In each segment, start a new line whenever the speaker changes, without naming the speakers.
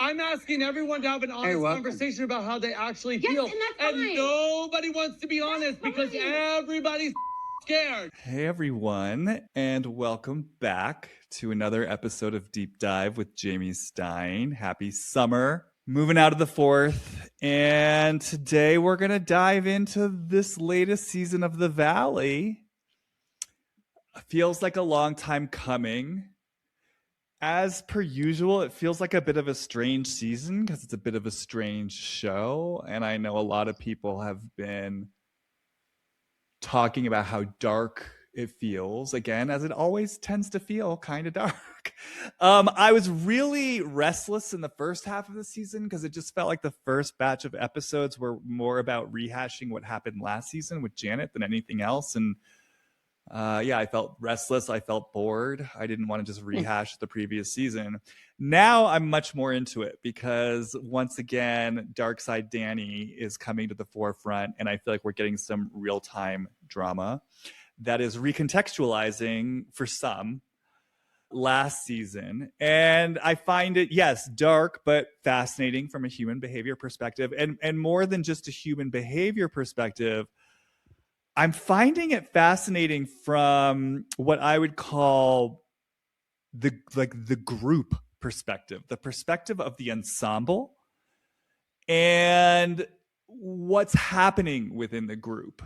I'm asking everyone to have an honest conversation about how they actually feel.
And that's
and
fine.
nobody wants to be honest because everybody's scared.
Hey everyone, and welcome back to another episode of Deep Dive with Jamie Stein. Happy summer. Moving out of the fourth, and today we're going to dive into this latest season of The Valley. Feels like a long time coming. As per usual, it feels like a bit of a strange season because it's a bit of a strange show, and I know a lot of people have been talking about how dark it feels, again, as it always tends to feel kind of dark. I was really restless in the first half of the season because it just felt like the first batch of episodes were more about rehashing what happened last season with Janet than anything else. And I felt restless. I felt bored. I didn't want to just rehash the previous season. Now I'm much more into it because once again, Dark Side Danny is coming to the forefront, and I feel like we're getting some real-time drama that is recontextualizing for some last season. And I find it, yes, dark, but fascinating from a human behavior perspective. And more than just a human behavior perspective, I'm finding it fascinating from what I would call the group perspective, the perspective of the ensemble and what's happening within the group.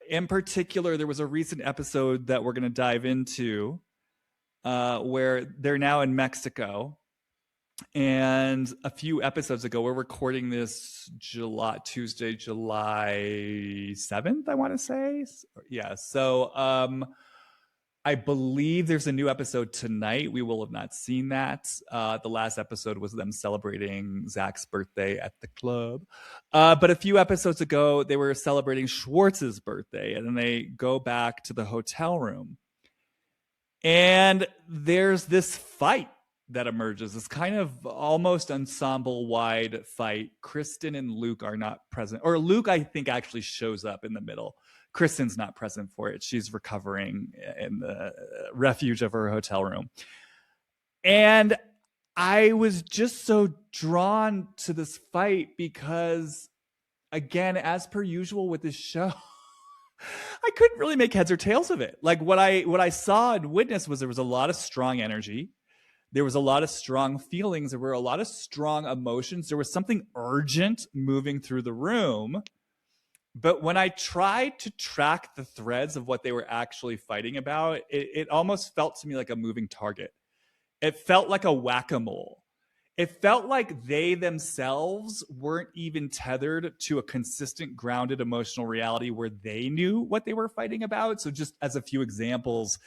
In particular, there was a recent episode that we're going to dive into where they're now in Mexico. And a few episodes ago, we're recording this Tuesday, July 7th, I want to say. Yeah. So I believe there's a new episode tonight. We will have not seen that. The last episode was them celebrating Zach's birthday at the club. But a few episodes ago, they were celebrating Schwartz's birthday. And then they go back to the hotel room. And there's this fight that emerges, this kind of almost ensemble-wide fight. Kristen and Luke are not present. Or Luke, I think, actually shows up in the middle. Kristen's not present for it. She's recovering in the refuge of her hotel room. And I was just so drawn to this fight because, again, as per usual with this show, I couldn't really make heads or tails of it. Like what I saw and witnessed was there was a lot of strong energy. There was a lot of strong feelings. There were a lot of strong emotions. There was something urgent moving through the room. But when I tried to track the threads of what they were actually fighting about, it almost felt to me like a moving target. It felt like a whack-a-mole. It felt like they themselves weren't even tethered to a consistent, grounded emotional reality where they knew what they were fighting about. So just as a few examples,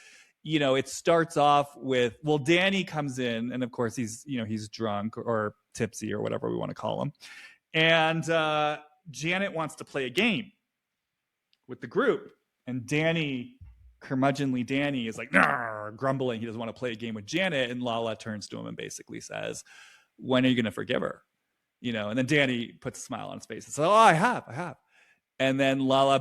it starts off with, Danny comes in, and of course he's drunk or tipsy or whatever we want to call him. And Janet wants to play a game with the group. And curmudgeonly Danny is like, grumbling. He doesn't want to play a game with Janet. And Lala turns to him and basically says, when are you going to forgive her? And then Danny puts a smile on his face and says, I have. And then Lala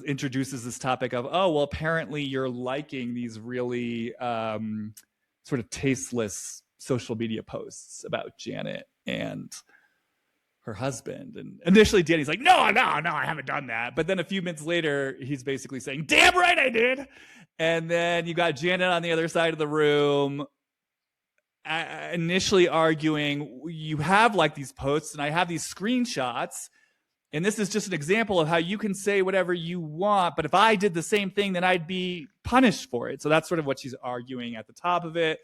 introduces this topic of, apparently you're liking these really sort of tasteless social media posts about Janet and her husband. And initially Danny's like, no, I haven't done that. But then a few minutes later, he's basically saying, damn right I did. And then you got Janet on the other side of the room, initially arguing, you have like these posts and I have these screenshots. And this is just an example of how you can say whatever you want, but if I did the same thing, then I'd be punished for it. So that's sort of what she's arguing at the top of it.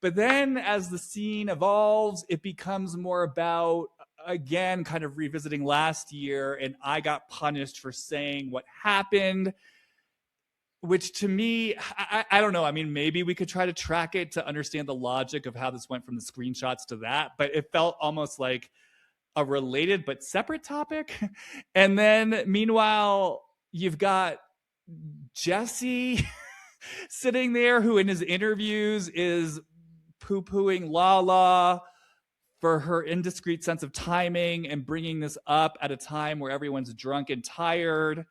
But then as the scene evolves, it becomes more about, again, kind of revisiting last year, and I got punished for saying what happened, which to me, I don't know. I mean, maybe we could try to track it to understand the logic of how this went from the screenshots to that, but it felt almost like a related but separate topic. And then meanwhile, you've got Jesse sitting there who in his interviews is poo-pooing Lala for her indiscreet sense of timing and bringing this up at a time where everyone's drunk and tired.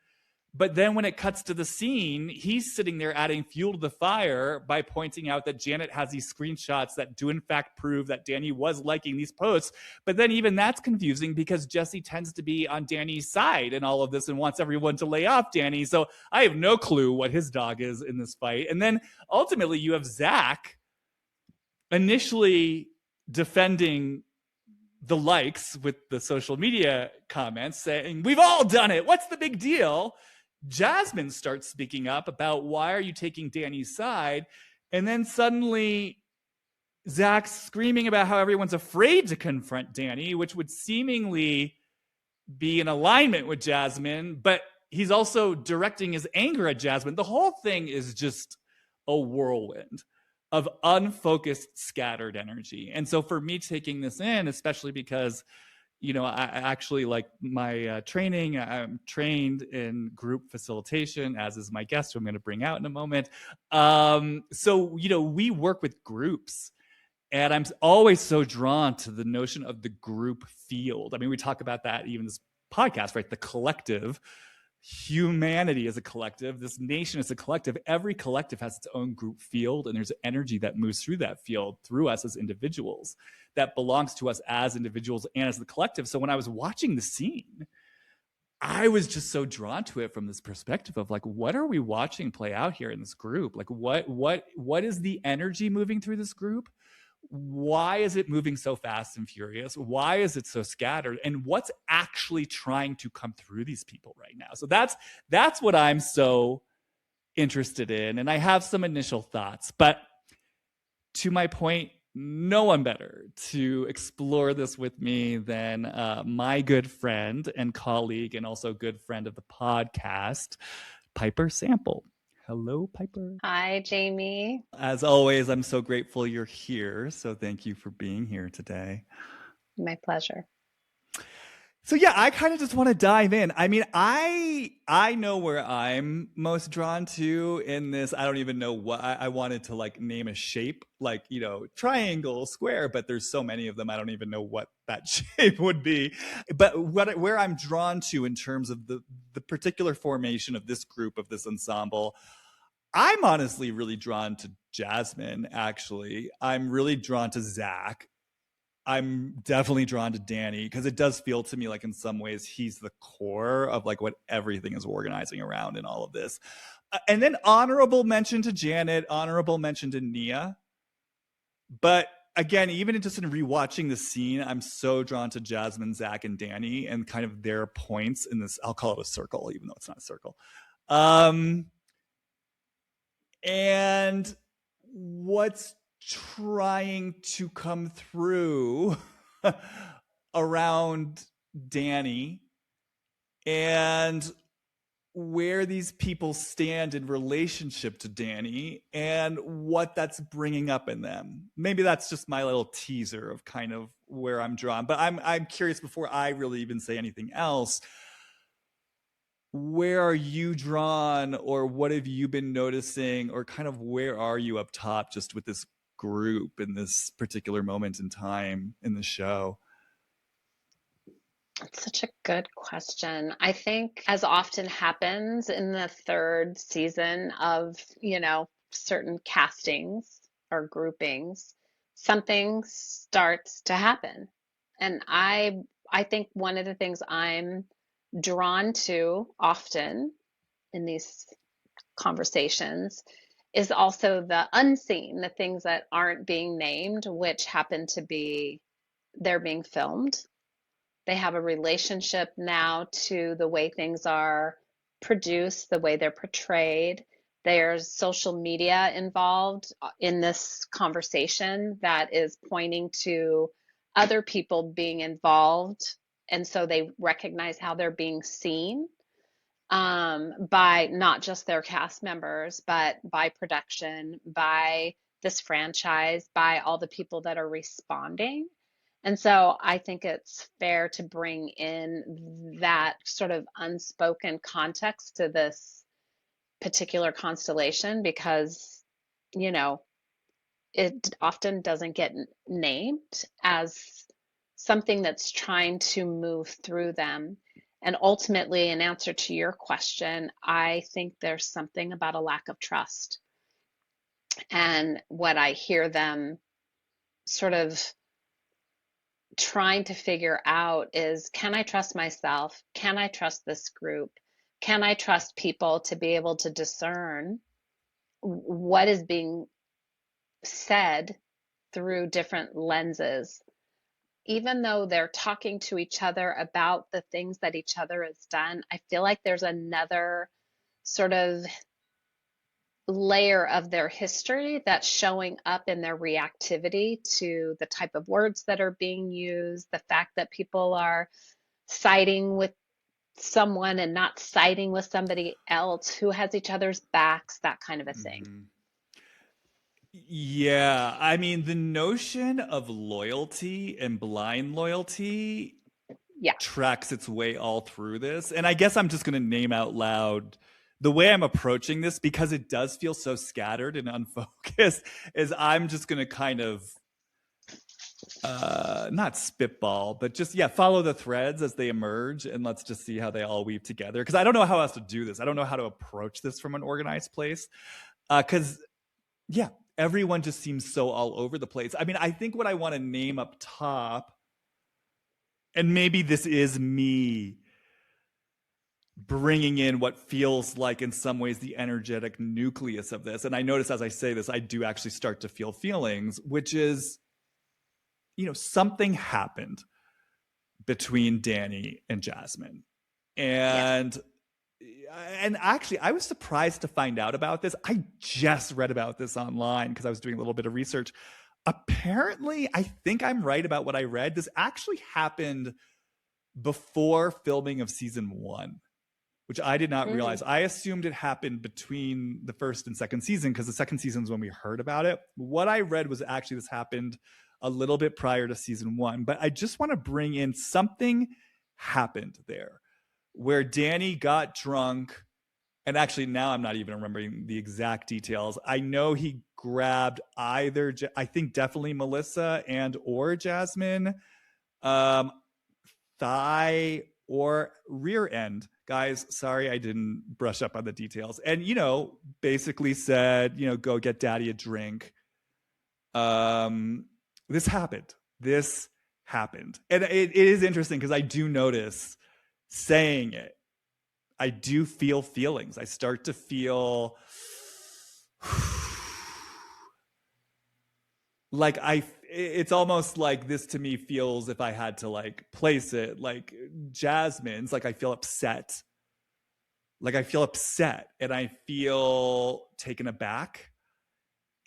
But then when it cuts to the scene, he's sitting there adding fuel to the fire by pointing out that Janet has these screenshots that do in fact prove that Danny was liking these posts. But then even that's confusing because Jesse tends to be on Danny's side in all of this and wants everyone to lay off Danny. So I have no clue what his dog is in this fight. And then ultimately you have Zach initially defending the likes with the social media comments saying, we've all done it. What's the big deal? Jasmine starts speaking up about why are you taking Danny's side? And then suddenly Zach's screaming about how everyone's afraid to confront Danny, which would seemingly be in alignment with Jasmine, but he's also directing his anger at Jasmine. The whole thing is just a whirlwind of unfocused, scattered energy. And so for me taking this in, especially because I actually like my training. I'm trained in group facilitation, as is my guest, who I'm going to bring out in a moment. So, we work with groups. And I'm always so drawn to the notion of the group field. I mean, we talk about that even this podcast, right? The collective. Humanity is a collective. This nation is a collective. Every collective has its own group field, and there's energy that moves through that field through us as individuals that belongs to us as individuals and as the collective. So when I was watching the scene, I was just so drawn to it from this perspective of like, what are we watching play out here in this group? Like, what is the energy moving through this group? Why is it moving so fast and furious? Why is it so scattered? And what's actually trying to come through these people right now? So that's what I'm so interested in. And I have some initial thoughts, but to my point, no one better to explore this with me than my good friend and colleague and also good friend of the podcast, Piper Sample. Hello, Piper.
Hi, Jamie.
As always, I'm so grateful you're here. So thank you for being here today.
My pleasure.
So yeah, I kind of just want to dive in. I mean, I know where I'm most drawn to in this. I don't even know what I wanted to like name a shape, like, triangle, square, but there's so many of them. I don't even know what that shape would be. But where I'm drawn to in terms of the particular formation of this group, of this ensemble, I'm honestly really drawn to Jasmine, actually. I'm really drawn to Zach. I'm definitely drawn to Danny because it does feel to me like in some ways he's the core of like what everything is organizing around in all of this. And then honorable mention to Janet, honorable mention to Nia. But again, even just in rewatching the scene, I'm so drawn to Jasmine, Zach, and Danny and kind of their points in this, I'll call it a circle, even though it's not a circle. And what's trying to come through around Danny and where these people stand in relationship to Danny and what that's bringing up in them. Maybe that's just my little teaser of kind of where I'm drawn, but I'm curious before I really even say anything else. Where are you drawn, or what have you been noticing, or kind of where are you up top just with this group in this particular moment in time in the show?
It's such a good question. I think, as often happens in the third season of, certain castings or groupings, something starts to happen. And I think one of the things I'm drawn to often in these conversations is also the unseen, the things that aren't being named, which happen to be they're being filmed. They have a relationship now to the way things are produced, the way they're portrayed. There's social media involved in this conversation that is pointing to other people being involved. And so they recognize how they're being seen by not just their cast members, but by production, by this franchise, by all the people that are responding. And so I think it's fair to bring in that sort of unspoken context to this particular constellation because, it often doesn't get named as something that's trying to move through them. And ultimately, in answer to your question, I think there's something about a lack of trust. And what I hear them sort of trying to figure out is, can I trust myself? Can I trust this group? Can I trust people to be able to discern what is being said through different lenses? Even though they're talking to each other about the things that each other has done, I feel like there's another sort of layer of their history that's showing up in their reactivity to the type of words that are being used, the fact that people are siding with someone and not siding with somebody else, who has each other's backs, that kind of a thing.
Mm-hmm. Yeah, I mean, the notion of loyalty and blind loyalty
Yeah.
tracks its way all through this. And I guess I'm just going to name out loud the way I'm approaching this, because it does feel so scattered and unfocused, is I'm just going to kind of not spitball, but just, yeah, follow the threads as they emerge, and let's just see how they all weave together. Because I don't know how else to do this. I don't know how to approach this from an organized place. Because, yeah, everyone just seems so all over the place. I mean, I think what I want to name up top, and maybe this is me bringing in what feels like in some ways the energetic nucleus of this. And I notice as I say this, I do actually start to feel feelings, which is, something happened between Danny and Jasmine. And actually, I was surprised to find out about this. I just read about this online because I was doing a little bit of research. Apparently, I think I'm right about what I read. This actually happened before filming of season 1, which I did not realize. I assumed it happened between the first and second season, because the second season is when we heard about it. What I read was actually this happened a little bit prior to season 1. But I just want to bring in something happened there where Danny got drunk. And actually, now I'm not even remembering the exact details. I know he grabbed either, I think definitely Melissa and or Jasmine, thigh or rear end. Guys, sorry, I didn't brush up on the details. And, basically said, go get daddy a drink. This happened. And it is interesting because I do notice saying it, I do feel feelings. I start to feel like it's almost like this to me feels, if I had to like place it, like Jasmine's, like I feel upset. Like I feel upset and I feel taken aback.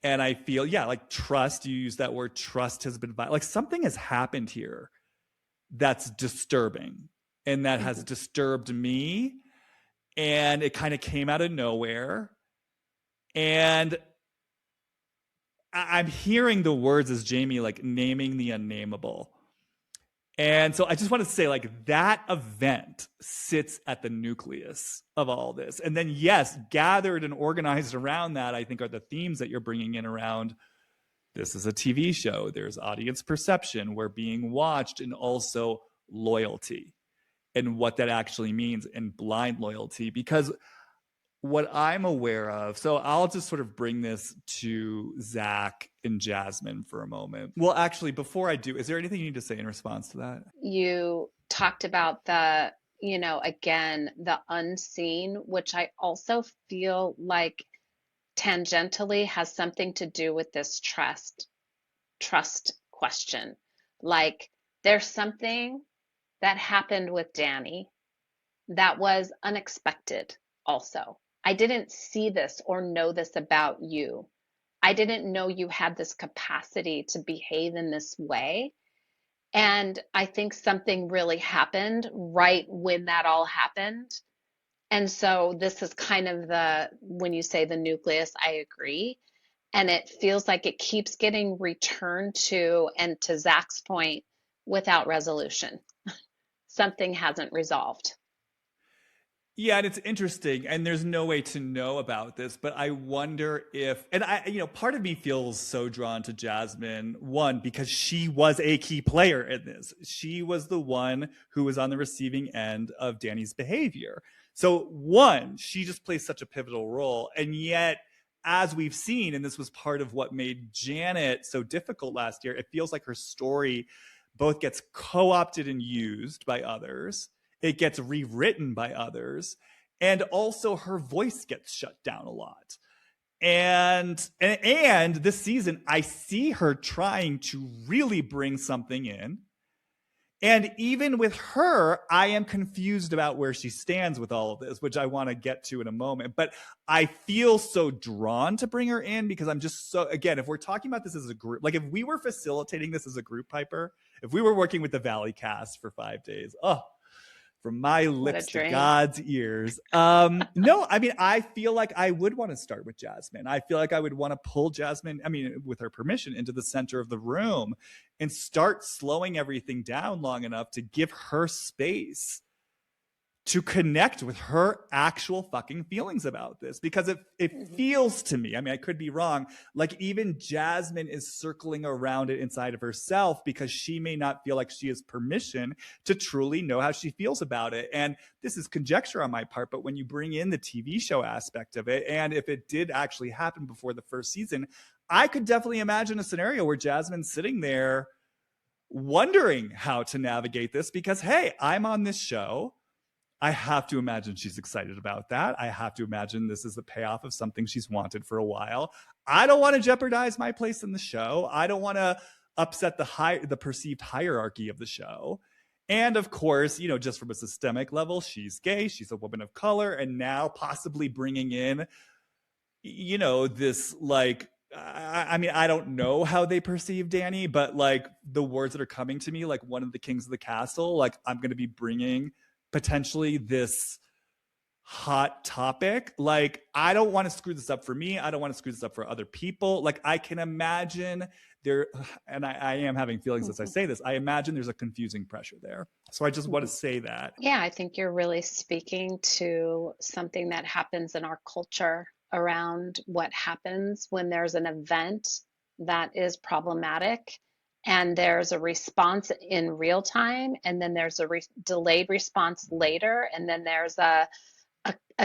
And I feel, like trust, you use that word, trust has been, like something has happened here that's disturbing and that has disturbed me. And it kind of came out of nowhere. And I'm hearing the words as Jamie, like naming the unnameable. And so I just want to say, like, that event sits at the nucleus of all this. And then, yes, gathered and organized around that, I think, are the themes that you're bringing in around this is a TV show. There's audience perception. We're being watched, and also loyalty and what that actually means, and blind loyalty. Because what I'm aware of, so I'll just sort of bring this to Zach and Jasmine for a moment. Well, actually, before I do, is there anything you need to say in response to that?
You talked about the, again, the unseen, which I also feel like tangentially has something to do with this trust question. Like there's something that happened with Danny that was unexpected also. I didn't see this or know this about you. I didn't know you had this capacity to behave in this way. And I think something really happened right when that all happened. And so this is kind of when you say the nucleus, I agree. And it feels like it keeps getting returned to, and to Zach's point, without resolution. Something hasn't resolved.
Yeah, and it's interesting, and there's no way to know about this, but I wonder if, and part of me feels so drawn to Jasmine, one, because she was a key player in this. She was the one who was on the receiving end of Danny's behavior. So, one, she just plays such a pivotal role, and yet, as we've seen, and this was part of what made Janet so difficult last year, it feels like her story both gets co-opted and used by others, it gets rewritten by others, and also her voice gets shut down a lot. And this season I see her trying to really bring something in, and even with her, I am confused about where she stands with all of this, which I want to get to in a moment. But I feel so drawn to bring her in because I'm just so, again, if we're talking about this as a group, like if we were facilitating this as a group, Piper, if we were working with the Valley cast for 5 days, oh, from my lips to God's ears. No, I mean, I feel like I would want to start with Jasmine. I feel like I would want to pull Jasmine, I mean, with her permission, into the center of the room and start slowing everything down long enough to give her space to connect with her actual fucking feelings about this, because it feels to me, I mean, I could be wrong, like even Jasmine is circling around it inside of herself because she may not feel like she has permission to truly know how she feels about it. And this is conjecture on my part, but when you bring in the TV show aspect of it, and if it did actually happen before the first season, I could definitely imagine a scenario where Jasmine's sitting there wondering how to navigate this because, hey, I'm on this show. I have to imagine she's excited about that. I have to imagine this is the payoff of something she's wanted for a while. I don't want to jeopardize my place in the show. I don't want to upset the perceived hierarchy of the show. And of course, just from a systemic level, she's gay, she's a woman of color, and now possibly bringing in, this like, I mean, I don't know how they perceive Danny, but like the words that are coming to me, like one of the kings of the castle, like I'm going to be bringing potentially this hot topic. Like, I don't want to screw this up for me. I don't want to screw this up for other people. Like, I can imagine there, and I am having feelings as I say this, I imagine there's a confusing pressure there. So I just want to say that.
Yeah, I think you're really speaking to something that happens in our culture around what happens when there's an event that is problematic and there's a response in real time, and then there's a delayed response later, and then there's a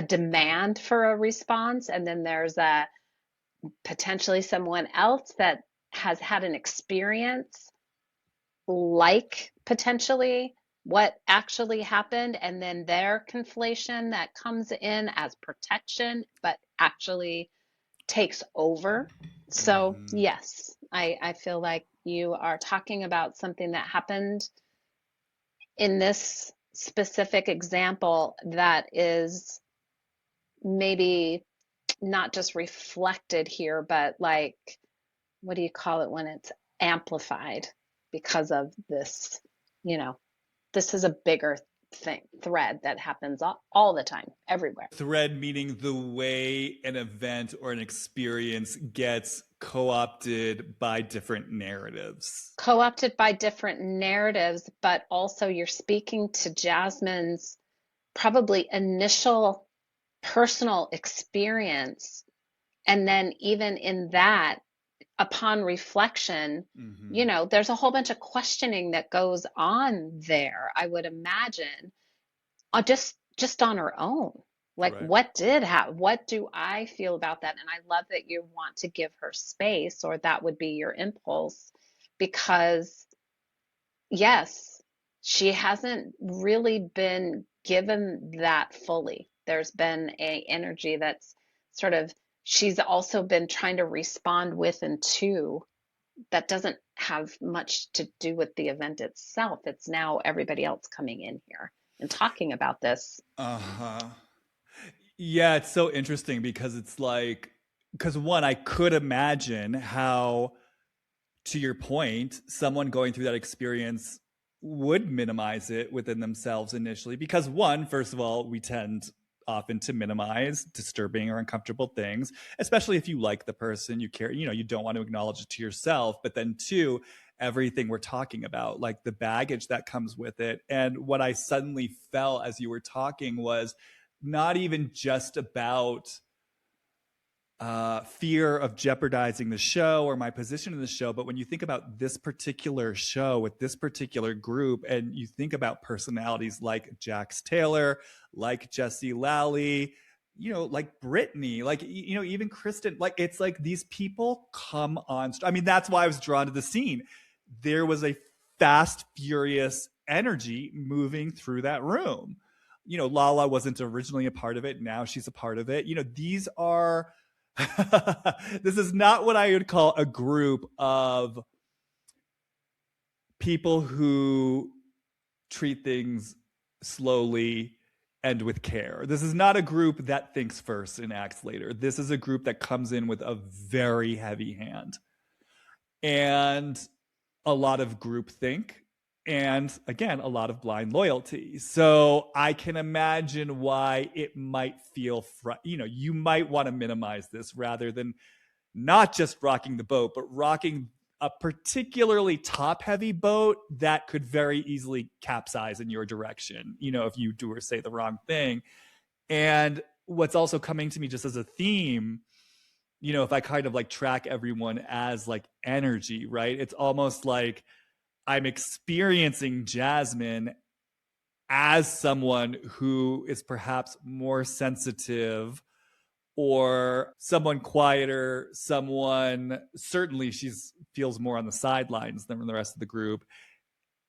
demand for a response, and then there's a potentially someone else that has had an experience like potentially what actually happened, and then their conflation that comes in as protection but actually takes over. So yes, I feel like you are talking about something that happened in this specific example that is maybe not just reflected here, but like, what do you call it when it's amplified because of this? This is a bigger thread that happens all the time, everywhere.
Thread meaning the way an event or an experience gets co-opted by different narratives.
Co-opted by different narratives, but also you're speaking to Jasmine's probably initial personal experience. And then even in that, upon reflection, there's a whole bunch of questioning that goes on there, I would imagine, just on her own. Like, right. What do I feel about that? And I love that you want to give her space, or that would be your impulse, because yes, she hasn't really been given that fully. There's been a energy that's sort of, she's also been trying to respond with and to, that doesn't have much to do with the event itself. It's now everybody else coming in here and talking about this.
Yeah, it's so interesting because it's like, because one, I could imagine how, to your point, someone going through that experience would minimize it within themselves initially, because one, first of all, we tend often to minimize disturbing or uncomfortable things, especially if you like the person, you care, you don't want to acknowledge it to yourself. But then two, everything we're talking about, like the baggage that comes with it. And what I suddenly felt as you were talking was not even just about fear of jeopardizing the show or my position in the show, but when you think about this particular show with this particular group, and you think about personalities like Jax Taylor, like Jesse Lally, like Brittany, like, even Kristen, like, it's like these people come on. I mean, that's why I was drawn to the scene. There was a fast, furious energy moving through that room. Lala wasn't originally a part of it. Now she's a part of it. These are, this is not what I would call a group of people who treat things slowly and with care. This is not a group that thinks first and acts later. This is a group that comes in with a very heavy hand and a lot of groupthink, and again, a lot of blind loyalty. So I can imagine why it might feel, you might want to minimize this rather than not just rocking the boat, but rocking a particularly top-heavy boat that could very easily capsize in your direction, if you do or say the wrong thing. And what's also coming to me just as a theme, if I kind of like track everyone as like energy, right? It's almost like I'm experiencing Jasmine as someone who is perhaps more sensitive, or someone quieter, someone, certainly feels more on the sidelines than the rest of the group.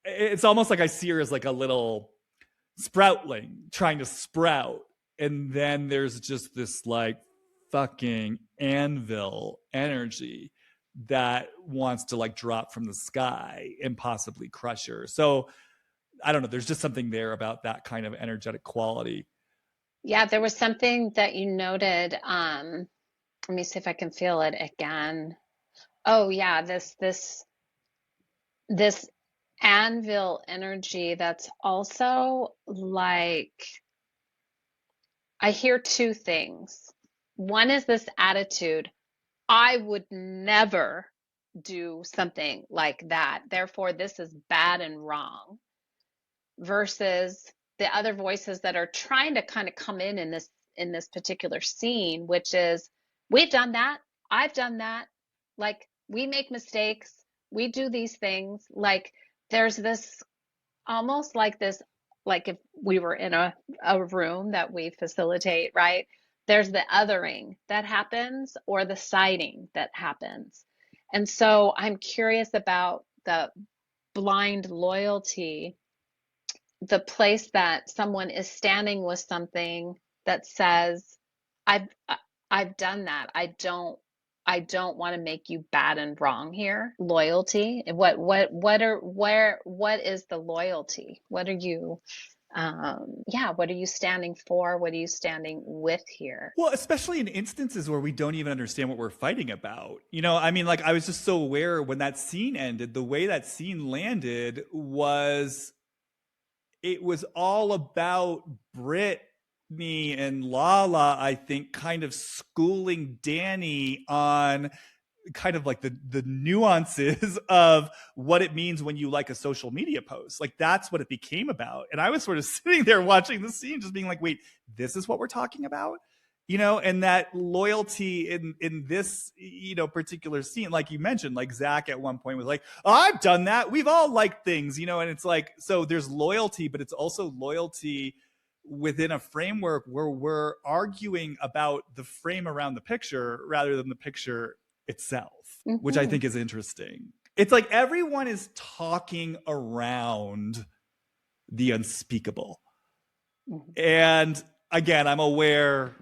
It's almost like I see her as like a little sproutling trying to sprout. And then there's just this like fucking anvil energy that wants to like drop from the sky and possibly crush her. So I don't know. There's just something there about that kind of energetic quality.
Yeah, there was something that you noted. Let me see if I can feel it again. Oh yeah, this anvil energy that's also like, I hear two things. One is this attitude, I would never do something like that, therefore this is bad and wrong, versus the other voices that are trying to kind of come in this particular scene, which is, we've done that, I've done that, like, we make mistakes, we do these things. Like, there's this almost like this, like if we were in a room that we facilitate, right? There's the othering that happens, or the siding that happens. And so I'm curious about the blind loyalty, the place that someone is standing with something that says, I've done that. I don't want to make you bad and wrong here. Loyalty. What is the loyalty? What are you what are you standing for? What are you standing with here?
Well, especially in instances where we don't even understand what we're fighting about. I mean, like, I was just so aware when that scene ended, the way that scene landed was, it was all about Brittany and Lala, I think, kind of schooling Danny on kind of like the nuances of what it means when you like a social media post. Like, that's what it became about. And I was sort of sitting there watching the scene just being like, wait, this is what we're talking about? And that loyalty in this, particular scene, like you mentioned, like Zach at one point was like, oh, I've done that. We've all liked things, and it's like, so there's loyalty, but it's also loyalty within a framework where we're arguing about the frame around the picture rather than the picture itself, which I think is interesting. It's like everyone is talking around the unspeakable. And again, I'm aware,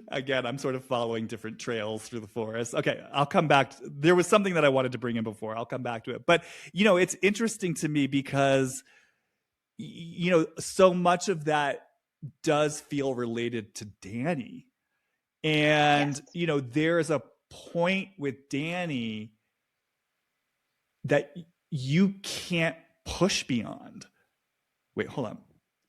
again, I'm sort of following different trails through the forest. Okay, I'll come back. There was something that I wanted to bring in before. I'll come back to it. But, it's interesting to me because, so much of that does feel related to Danny. And,
yes.
There's a point with Danny that you can't push beyond. Wait, hold on.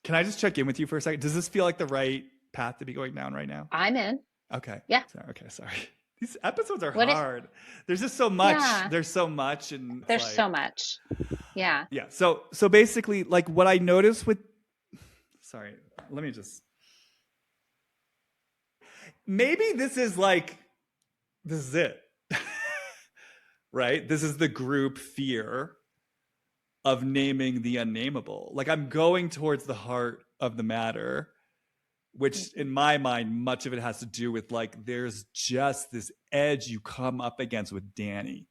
Can I just check in with you for a second? Does this feel like the right path to be going down right now?
I'm in.
Okay.
Yeah.
Sorry. These episodes are hard. There's just so much.
Yeah.
There's so much. And
there's so much. Yeah.
Yeah. So basically, like, what I noticed with, sorry, let me just, maybe this is it. Right? This is the group fear of naming the unnameable. Like, I'm going towards the heart of the matter, which in my mind, much of it has to do with like, there's just this edge you come up against with Danny.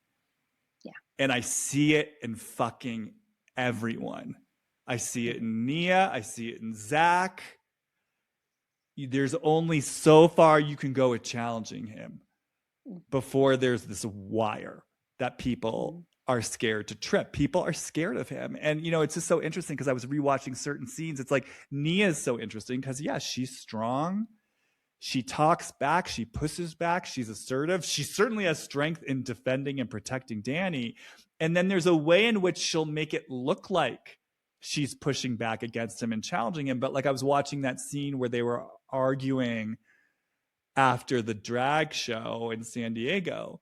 Yeah.
And I see it in fucking everyone. I see it in Nia. I see it in Zach. There's only so far you can go with challenging him before there's this wire that people are scared to trip. People are scared of him. And, you know, it's just so interesting because I was rewatching certain scenes. It's like Nia is so interesting because, yeah, she's strong. She talks back. She pushes back. She's assertive. She certainly has strength in defending and protecting Danny. And then there's a way in which she'll make it look like she's pushing back against him and challenging him. But like, I was watching that scene where they were arguing after the drag show in San Diego,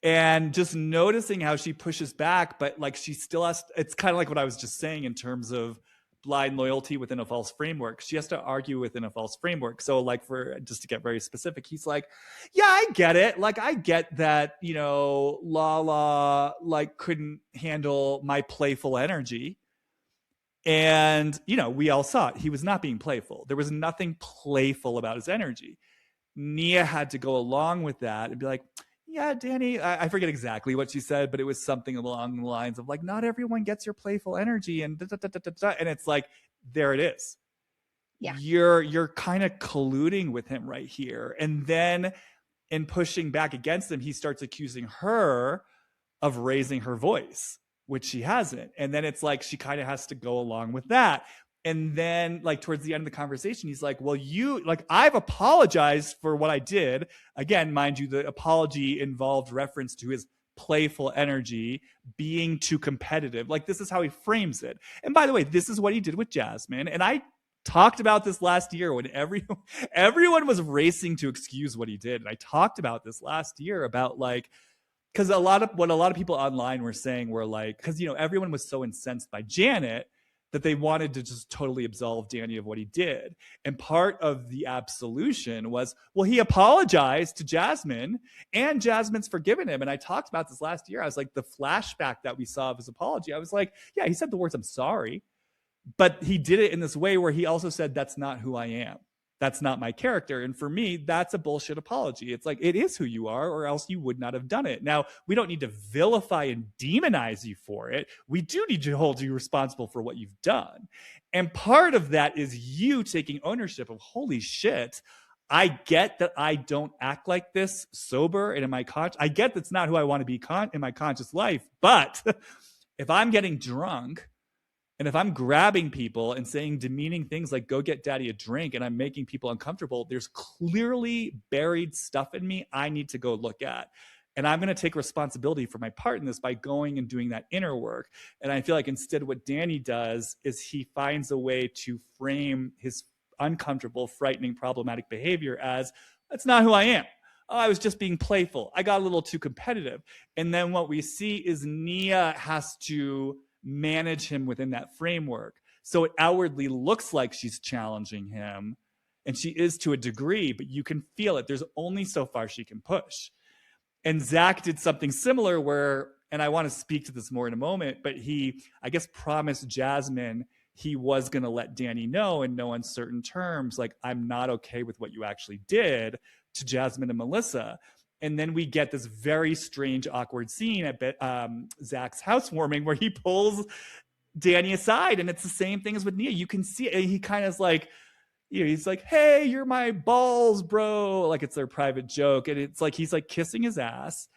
and just noticing how she pushes back, but like she still has, it's kind of like what I was just saying in terms of blind loyalty within a false framework. She has to argue within a false framework. So like, for just to get very specific, he's like, yeah, I get it. Like, I get that, you know, Lala like couldn't handle my playful energy. And, you know, we all saw it. He was not being playful. There was nothing playful about his energy. Nia had to go along with that and be like, yeah, Danny, I forget exactly what she said, but it was something along the lines of like, not everyone gets your playful energy, and and it's like, there it is.
Yeah.
You're kind of colluding with him right here. And then in pushing back against him, he starts accusing her of raising her voice, which she hasn't. And then it's like, she kind of has to go along with that. And then like towards the end of the conversation, he's like, well, you like, I've apologized for what I did. Again, mind you, the apology involved reference to his playful energy being too competitive. Like, this is how he frames it. And by the way, this is what he did with Jasmine. And I talked about this last year when everyone was racing to excuse what he did. And I talked about this last year about like, because what a lot of people online were saying were like, because, you know, everyone was so incensed by Janet that they wanted to just totally absolve Danny of what he did. And part of the absolution was, well, he apologized to Jasmine and Jasmine's forgiven him. And I talked about this last year. I was like, the flashback that we saw of his apology, I was like, yeah, he said the words, I'm sorry. But he did it in this way where he also said, that's not who I am. That's not my character. And for me, that's a bullshit apology. It's like, it is who you are, or else you would not have done it. Now, we don't need to vilify and demonize you for it. We do need to hold you responsible for what you've done. And part of that is you taking ownership of, holy shit, I get that I don't act like this sober and in my I get that's not who I want to be in my conscious life. But if I'm getting drunk, and if I'm grabbing people and saying demeaning things like, go get daddy a drink, and I'm making people uncomfortable, there's clearly buried stuff in me I need to go look at. And I'm going to take responsibility for my part in this by going and doing that inner work. And I feel like instead what Danny does is he finds a way to frame his uncomfortable, frightening, problematic behavior as, that's not who I am. Oh, I was just being playful. I got a little too competitive. And then what we see is Nia has to manage him within that framework. So it outwardly looks like she's challenging him, and she is to a degree, but you can feel it. There's only so far she can push. And Zach did something similar where, and I want to speak to this more in a moment, but he, I guess, promised Jasmine he was going to let Danny know in no uncertain terms, like, I'm not okay with what you actually did to Jasmine and Melissa. And then we get this very strange, awkward scene at Zach's housewarming where he pulls Danny aside. And it's the same thing as with Nia. You can see it. He kind of is like, you know, he's like, hey, you're my balls, bro. Like, it's their private joke. And it's like, he's like kissing his ass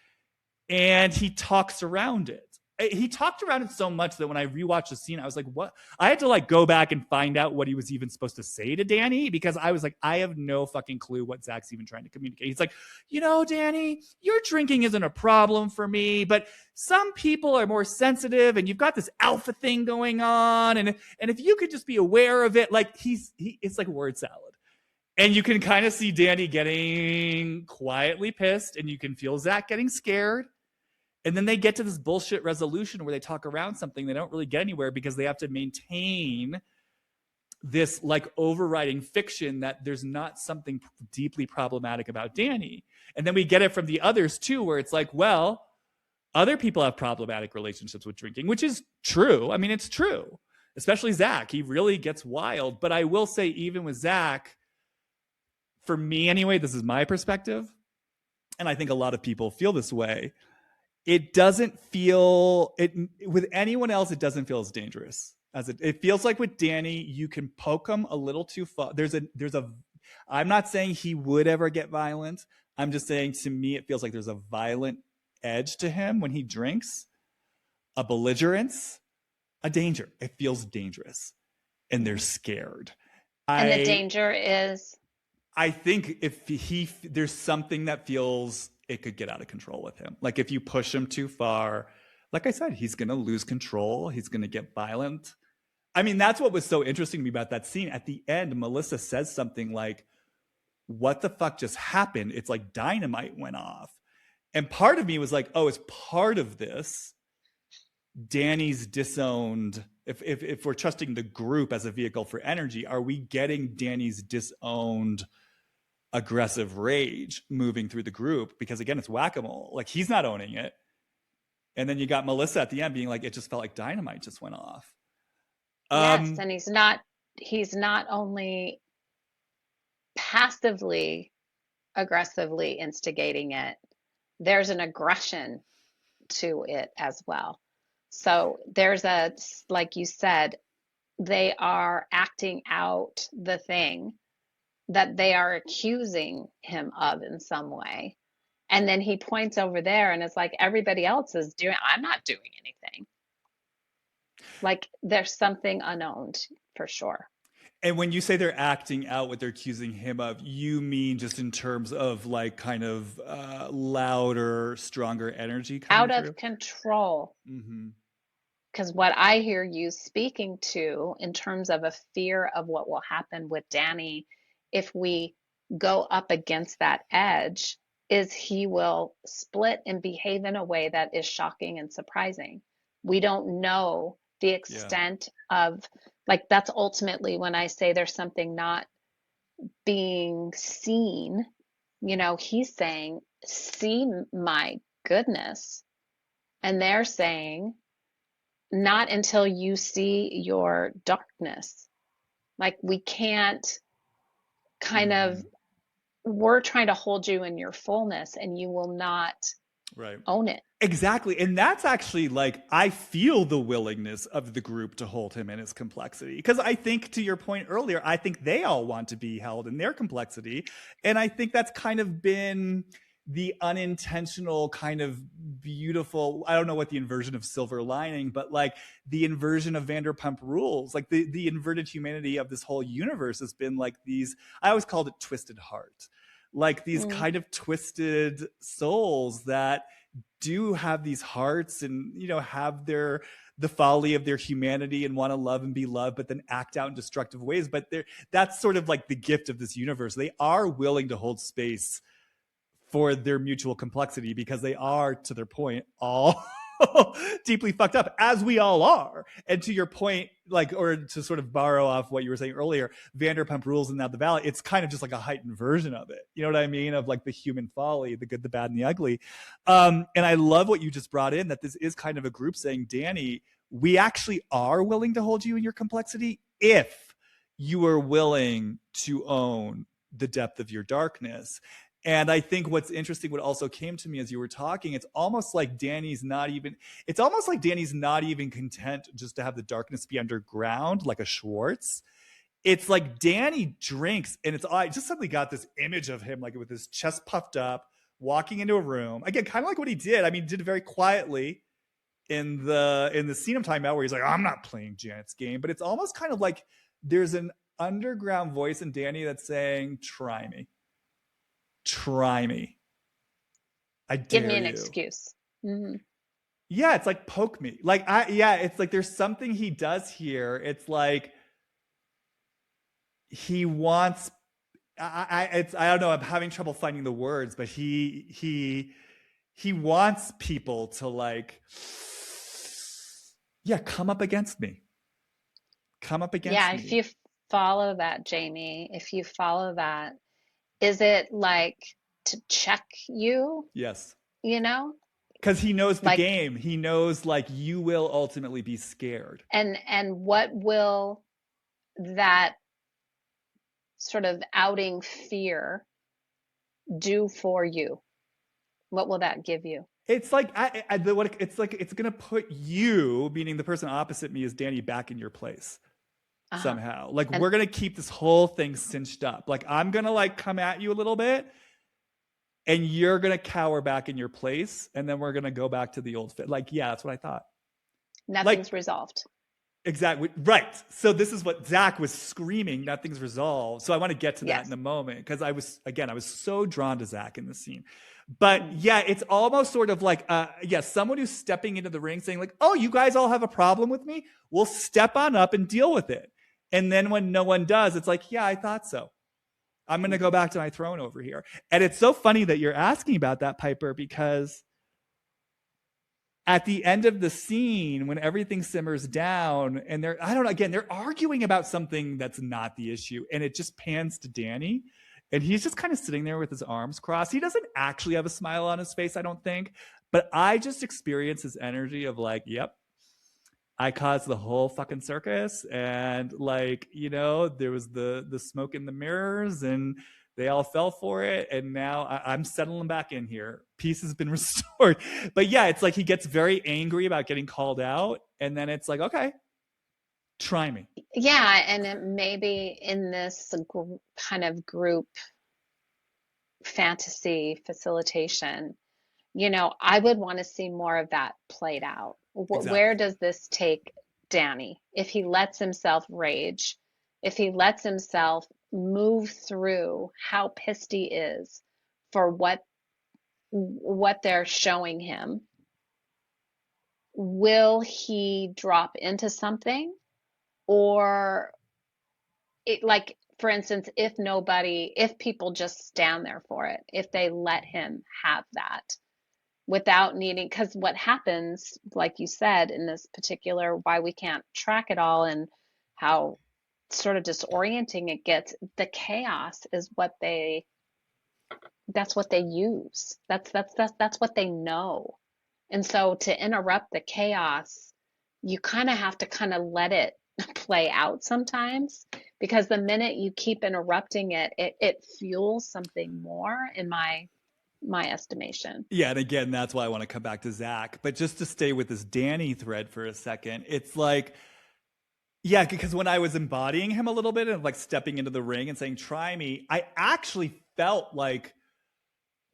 and he talks around it. He talked around it so much that when I rewatched the scene, I was like, what? I had to like go back and find out what he was even supposed to say to Danny, because I was like, I have no fucking clue what Zach's even trying to communicate. He's like, you know, Danny, your drinking isn't a problem for me, but some people are more sensitive and you've got this alpha thing going on. And if you could just be aware of it, like it's like word salad. And you can kind of see Danny getting quietly pissed, and you can feel Zach getting scared. And then they get to this bullshit resolution where they talk around something. They don't really get anywhere because they have to maintain this like overriding fiction that there's not something deeply problematic about Danny. And then we get it from the others too, where it's like, well, other people have problematic relationships with drinking, which is true. I mean, it's true, especially Zach. He really gets wild. But I will say, even with Zach, for me anyway, this is my perspective, and I think a lot of people feel this way. It doesn't feel it with anyone else. It doesn't feel as dangerous as it feels like with Danny. You can poke him a little too far. There's a. I'm not saying he would ever get violent. I'm just saying, to me, it feels like there's a violent edge to him when he drinks, a belligerence, a danger. It feels dangerous, and they're scared.
And the danger is,
I think if there's something that feels it could get out of control with him. Like if you push him too far, like I said, he's going to lose control. He's going to get violent. I mean, that's what was so interesting to me about that scene. At the end, Melissa says something like, what the fuck just happened? It's like dynamite went off. And part of me was like, oh, as part of this, Danny's disowned. If we're trusting the group as a vehicle for energy, are we getting Danny's disowned aggressive rage moving through the group? Because again, it's whack-a-mole. Like he's not owning it. And then you got Melissa at the end being like, it just felt like dynamite just went off.
Yes, and he's not only passively aggressively instigating it, there's an aggression to it as well. So there's like you said, they are acting out the thing that they are accusing him of in some way. And then he points over there and it's like everybody else is doing, I'm not doing anything. Like there's something unowned for sure.
And when you say they're acting out what they're accusing him of, you mean just in terms of like kind of louder, stronger energy coming
out
through?
Of control.
Mm-hmm.
Because what I hear you speaking to in terms of a fear of what will happen with Danny if we go up against that edge is he will split and behave in a way that is shocking and surprising. We don't know the extent of, like, that's ultimately when I say there's something not being seen. You know, he's saying, see my goodness. And they're saying, not until you see your darkness. Like we can't kind of, we're trying to hold you in your fullness and you will not own it.
Exactly. And that's actually like, I feel the willingness of the group to hold him in his complexity. Because I think, to your point earlier, I think they all want to be held in their complexity. And I think that's kind of been the unintentional kind of beautiful, I don't know what the inversion of silver lining, but like the inversion of Vanderpump Rules, like the inverted humanity of this whole universe has been like these, I always called it twisted heart, like these kind of twisted souls that do have these hearts and, you know, have the folly of their humanity and want to love and be loved, but then act out in destructive ways. But that's sort of like the gift of this universe. They are willing to hold space for their mutual complexity because they are, to their point, all deeply fucked up, as we all are. And to your point, like, or to sort of borrow off what you were saying earlier, Vanderpump Rules and Now the Valley, it's kind of just like a heightened version of it. You know what I mean? Of like the human folly, the good, the bad, and the ugly. And I love what you just brought in, that this is kind of a group saying, Danny, we actually are willing to hold you in your complexity if you are willing to own the depth of your darkness. And I think what's interesting, what also came to me as you were talking, it's almost like Danny's not even content just to have the darkness be underground, like a Schwartz. It's like Danny drinks, and I just suddenly got this image of him, like with his chest puffed up, walking into a room. Again, kind of like what he did. I mean, he did it very quietly in the scene I'm talking about, where he's like, I'm not playing Janet's game. But it's almost kind of like there's an underground voice in Danny that's saying, try me. Try me. I dare you.
Give me an excuse. Mm-hmm.
Yeah, it's like poke me. Like it's like there's something he does here. It's like he wants. I don't know. I'm having trouble finding the words, but he wants people to like, come up against me. Come up against me.
Yeah, if you follow that, Jamie, if you follow that, is it like to check you,
Yes.
you know?
Because he knows the
Like,
game. He knows like you will ultimately be scared.
and what will that sort of outing fear do for you? What will that give you?
It's like it's like it's gonna put you, meaning the person opposite me, is Danny, back in your place
Uh-huh.
somehow. Like
And
we're gonna keep this whole thing cinched up. Like I'm gonna like come at you a little bit, and you're gonna cower back in your place, and then we're gonna go back to the old fit. Like yeah, that's what I thought. Like
nothing's resolved.
exactly right. So this is what Zach was screaming. Nothing's resolved. So I want to get to that
Yes.
in a moment because I was so drawn to Zach in the scene. But yeah, it's almost sort of like someone who's stepping into the ring saying like, "Oh, you guys all have a problem with me? We'll step on up and deal with it." And then when no one does, it's like, "Yeah, I thought so. I'm going to go back to my throne over here." And it's so funny that you're asking about that, Piper, because at the end of the scene, when everything simmers down and they're arguing about something that's not the issue. And it just pans to Danny. And he's just kind of sitting there with his arms crossed. He doesn't actually have a smile on his face, I don't think. But I just experience his energy of like, yep, I caused the whole fucking circus. And like, there was the smoke in the mirrors and they all fell for it. And now I'm settling back in here. Peace has been restored. But yeah, it's like he gets very angry about getting called out. And then it's like, okay, try me.
Yeah, and it maybe in this kind of group fantasy facilitation, I would want to see more of that played out. Where
Exactly.
does this take Danny if he lets himself rage, if he lets himself move through how pissed he is for what they're showing him? Will he drop into something, or like, for instance, if people just stand there for it, if they let him have that without needing, because what happens, like you said, in this particular, why we can't track it all and how sort of disorienting it gets, the chaos is that's what they use. That's what they know. And so to interrupt the chaos, you kind of have to kind of let it play out sometimes, because the minute you keep interrupting it fuels something more in my estimation.
Yeah, and again, that's why I want to come back to Zach. But just to stay with this Danny thread for a second, it's like, yeah, because when I was embodying him a little bit and like stepping into the ring and saying, "Try me," I actually felt like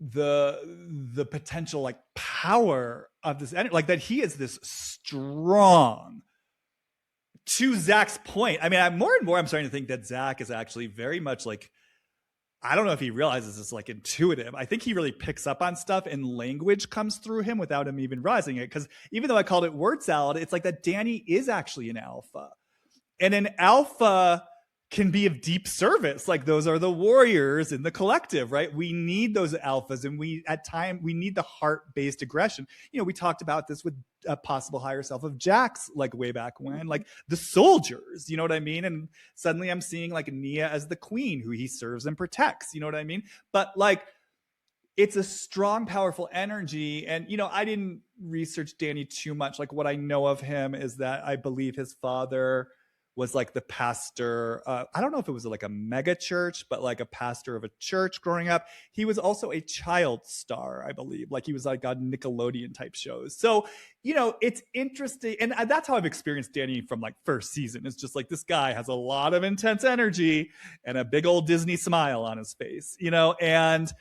the potential like power of this energy, like that he is this strong. To Zach's point, I mean, I'm starting to think that Zach is actually very much like, I don't know if he realizes it's like intuitive. I think he really picks up on stuff and language comes through him without him even realizing it. Because even though I called it word salad, it's like that Danny is actually an alpha. And an alpha can be of deep service. Like those are the warriors in the collective, right? We need those alphas, and we need the heart-based aggression. We talked about this with a possible higher self of Jax, like way back when, like the soldiers, you know what I mean? And suddenly I'm seeing like Nia as the queen who he serves and protects, you know what I mean? But like, it's a strong, powerful energy. And, I didn't research Danny too much. Like what I know of him is that I believe his father was like the pastor. I don't know if it was like a mega church, but like a pastor of a church growing up. He was also a child star, I believe. Like he was like on Nickelodeon type shows. So, it's interesting. And that's how I've experienced Danny from like first season. It's just like this guy has a lot of intense energy and a big old Disney smile on his face, and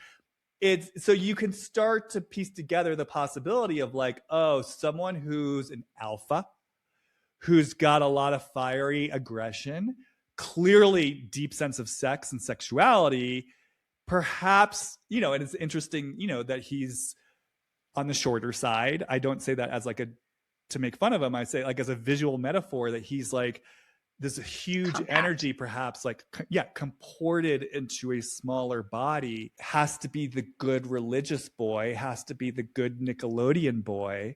it's so you can start to piece together the possibility of like, oh, someone who's an alpha, who's got a lot of fiery aggression, clearly deep sense of sex and sexuality, perhaps, and it's interesting, that he's on the shorter side. I don't say that as like to make fun of him. I say like as a visual metaphor that he's like this huge
Compact
energy, perhaps like, comported into a smaller body, has to be the good religious boy, has to be the good Nickelodeon boy.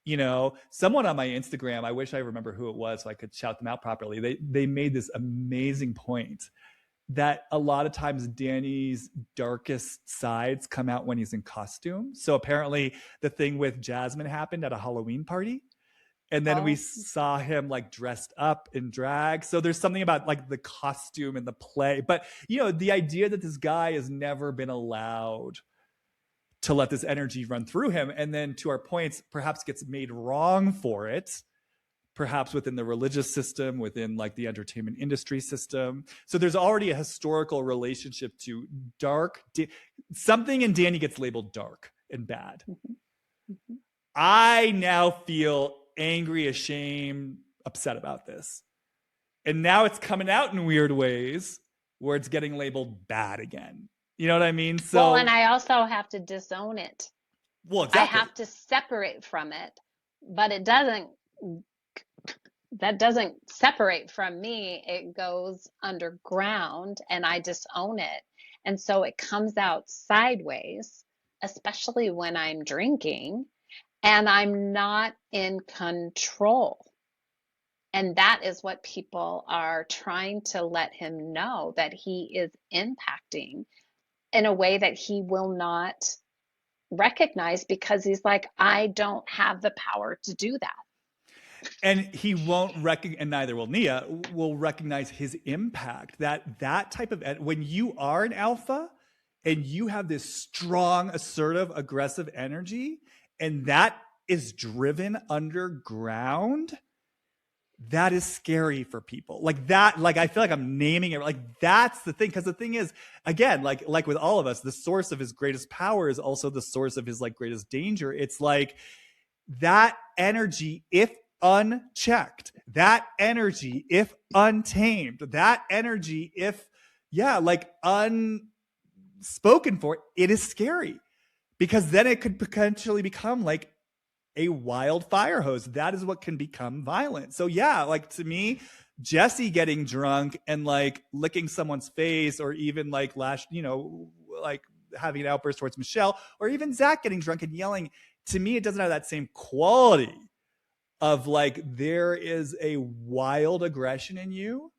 You know, someone on my Instagram, I wish I remember who it was so I could shout them out properly. They made this amazing point that a lot of times Danny's darkest sides come out when he's in costume. So apparently the thing with Jasmine happened at a Halloween party. And then we saw him like dressed up in drag. So there's something about like the costume and the play. But, you know, the idea that this guy has never been allowed to let this energy run through him. And then to our points, perhaps gets made wrong for it, perhaps within the religious system, within like the entertainment industry system. So there's already a historical relationship to dark. Something in Danny gets labeled dark and bad. I now feel angry, ashamed, upset about this. And now it's coming out in weird ways where it's getting labeled bad again. You know what I mean? So,
well, and I also have to disown it.
Well, exactly.
I have to separate from it, but that doesn't separate from me. It goes underground and I disown it. And so it comes out sideways, especially when I'm drinking and I'm not in control. And that is what people are trying to let him know, that he is impacting in a way that he will not recognize, because he's like, I don't have the power to do that.
And he won't recognize, and neither will Nia, will recognize his impact. That type of, when you are an alpha and you have this strong, assertive, aggressive energy, and that is driven underground, that is scary for people. Like that, like I feel like I'm naming it. Like that's the thing. Because the thing is, again, like with all of us, the source of his greatest power is also the source of his like greatest danger. It's like that energy, if unchecked, that energy, if untamed, that energy, if like unspoken for, it is scary, because then it could potentially become like a wild fire hose. That is what can become violent. So yeah, like to me, Jesse getting drunk and like licking someone's face, or even like like having an outburst towards Michelle, or even Zach getting drunk and yelling, to me, it doesn't have that same quality of like, there is a wild aggression in you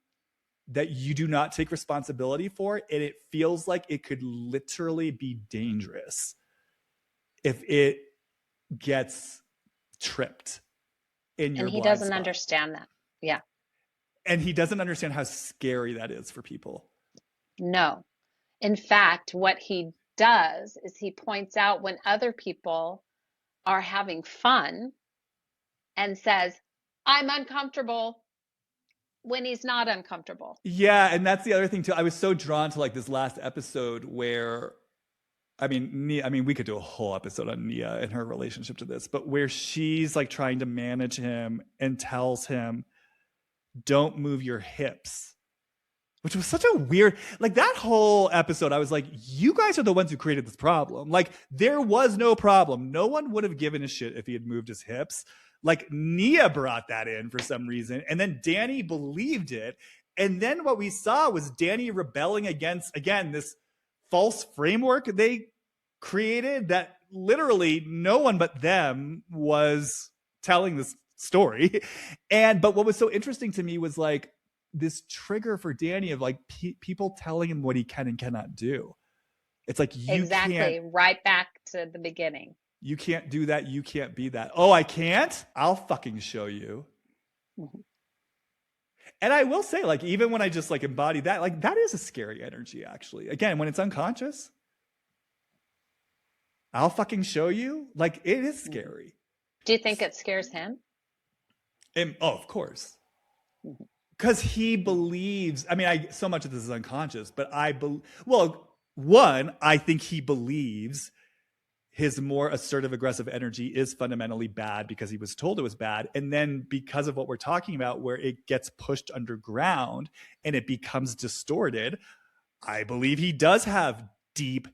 that you do not take responsibility for. And it feels like it could literally be dangerous if it gets tripped in your
And he
blind
doesn't
spot.
understand that. Yeah.
And he doesn't understand how scary that is for people.
No. In fact, what he does is he points out when other people are having fun and says, I'm uncomfortable, when he's not uncomfortable.
Yeah, and that's the other thing too. I was so drawn to like this last episode where, I mean, we could do a whole episode on Nia and her relationship to this, but where she's like trying to manage him and tells him, don't move your hips, which was such a weird, like that whole episode. I was like, you guys are the ones who created this problem. Like there was no problem. No one would have given a shit if he had moved his hips. Like Nia brought that in for some reason. And then Danny believed it. And then what we saw was Danny rebelling against, again, this false framework they created that literally no one but them was telling this story. But what was so interesting to me was like this trigger for Danny of like people telling him what he can and cannot do. It's like, you can't,
right back to the beginning.
You can't do that. You can't be that. Oh, I can't? I'll fucking show you. Mm-hmm. And I will say, like, even when I just like embody that, like that is a scary energy, actually. Again, when it's unconscious, I'll fucking show you. Like, it is scary.
Do you think it scares him?
Of course. Because he believes, I mean, so much of this is unconscious, but I think he believes his more assertive, aggressive energy is fundamentally bad because he was told it was bad. And then because of what we're talking about, where it gets pushed underground and it becomes distorted, I believe he does have deep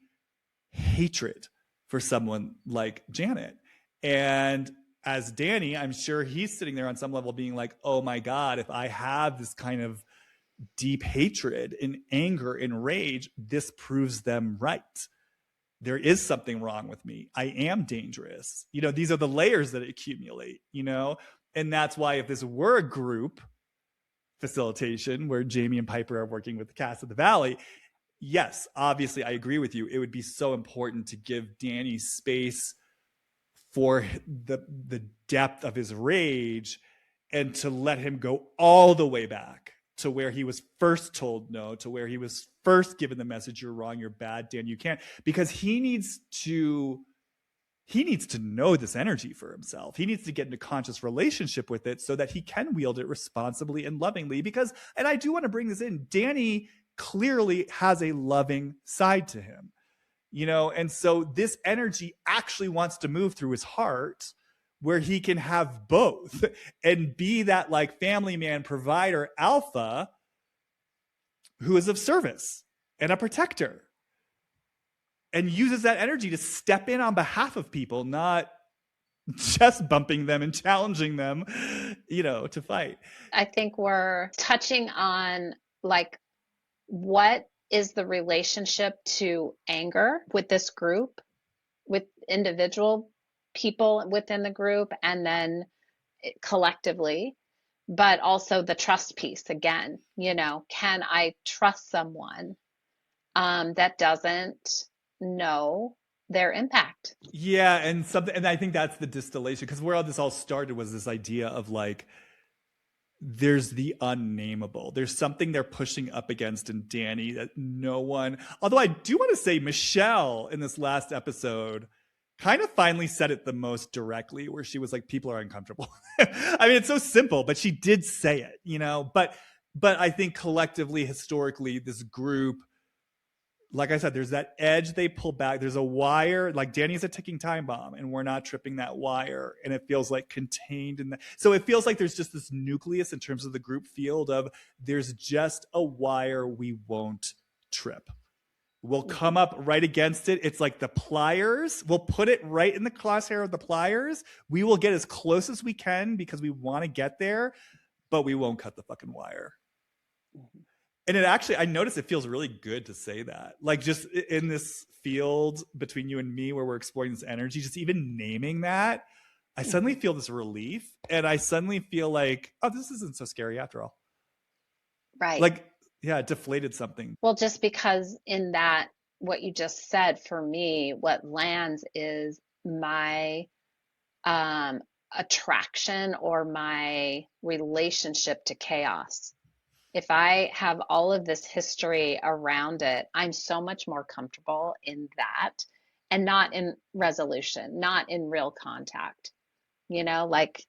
hatred for someone like Janet. And as Danny, I'm sure he's sitting there on some level being like, oh my God, if I have this kind of deep hatred and anger and rage, this proves them right. there is something wrong with me. I am dangerous. These are the layers that accumulate, and that's why if this were a group facilitation where Jamie and Piper are working with the cast of the Valley, yes, obviously I agree with you. It would be so important to give Danny space for the depth of his rage and to let him go all the way back to where he was first told no, to where he was first given the message, you're wrong, you're bad, Dan, you can't, because he needs to know this energy for himself. He needs to get into conscious relationship with it so that he can wield it responsibly and lovingly. Because, and I do want to bring this in, Danny clearly has a loving side to him, and so this energy actually wants to move through his heart where he can have both and be that like family man, provider, alpha who is of service and a protector and uses that energy to step in on behalf of people, not chest bumping them and challenging them, to fight.
I think we're touching on like what is the relationship to anger with this group, with individual people within the group, and then collectively, but also the trust piece again. Can I trust someone that doesn't know their impact?
Yeah, and I think that's the distillation, because where all this all started was this idea of like, there's the unnameable. There's something they're pushing up against in Danny that no one, although I do want to say Michelle in this last episode kind of finally said it the most directly, where she was like, people are uncomfortable. I mean, it's so simple, but she did say it, but I think collectively, historically, this group, like I said, there's that edge they pull back. There's a wire, like Danny's a ticking time bomb, and we're not tripping that wire. And it feels like contained in that. So it feels like there's just this nucleus in terms of the group field of there's just a wire we won't trip. We'll come up right against it. It's like the pliers. We'll put it right in the crosshair of the pliers. We will get as close as we can because we want to get there, but we won't cut the fucking wire. And it actually, I noticed it feels really good to say that. Like just in this field between you and me where we're exploring this energy, just even naming that, I suddenly feel this relief. And I suddenly feel like, oh, this isn't so scary after all.
Right.
Like, yeah, it deflated something.
Well, just because in that, what you just said, for me, what lands is my attraction or my relationship to chaos. If I have all of this history around it, I'm so much more comfortable in that and not in resolution, not in real contact. Like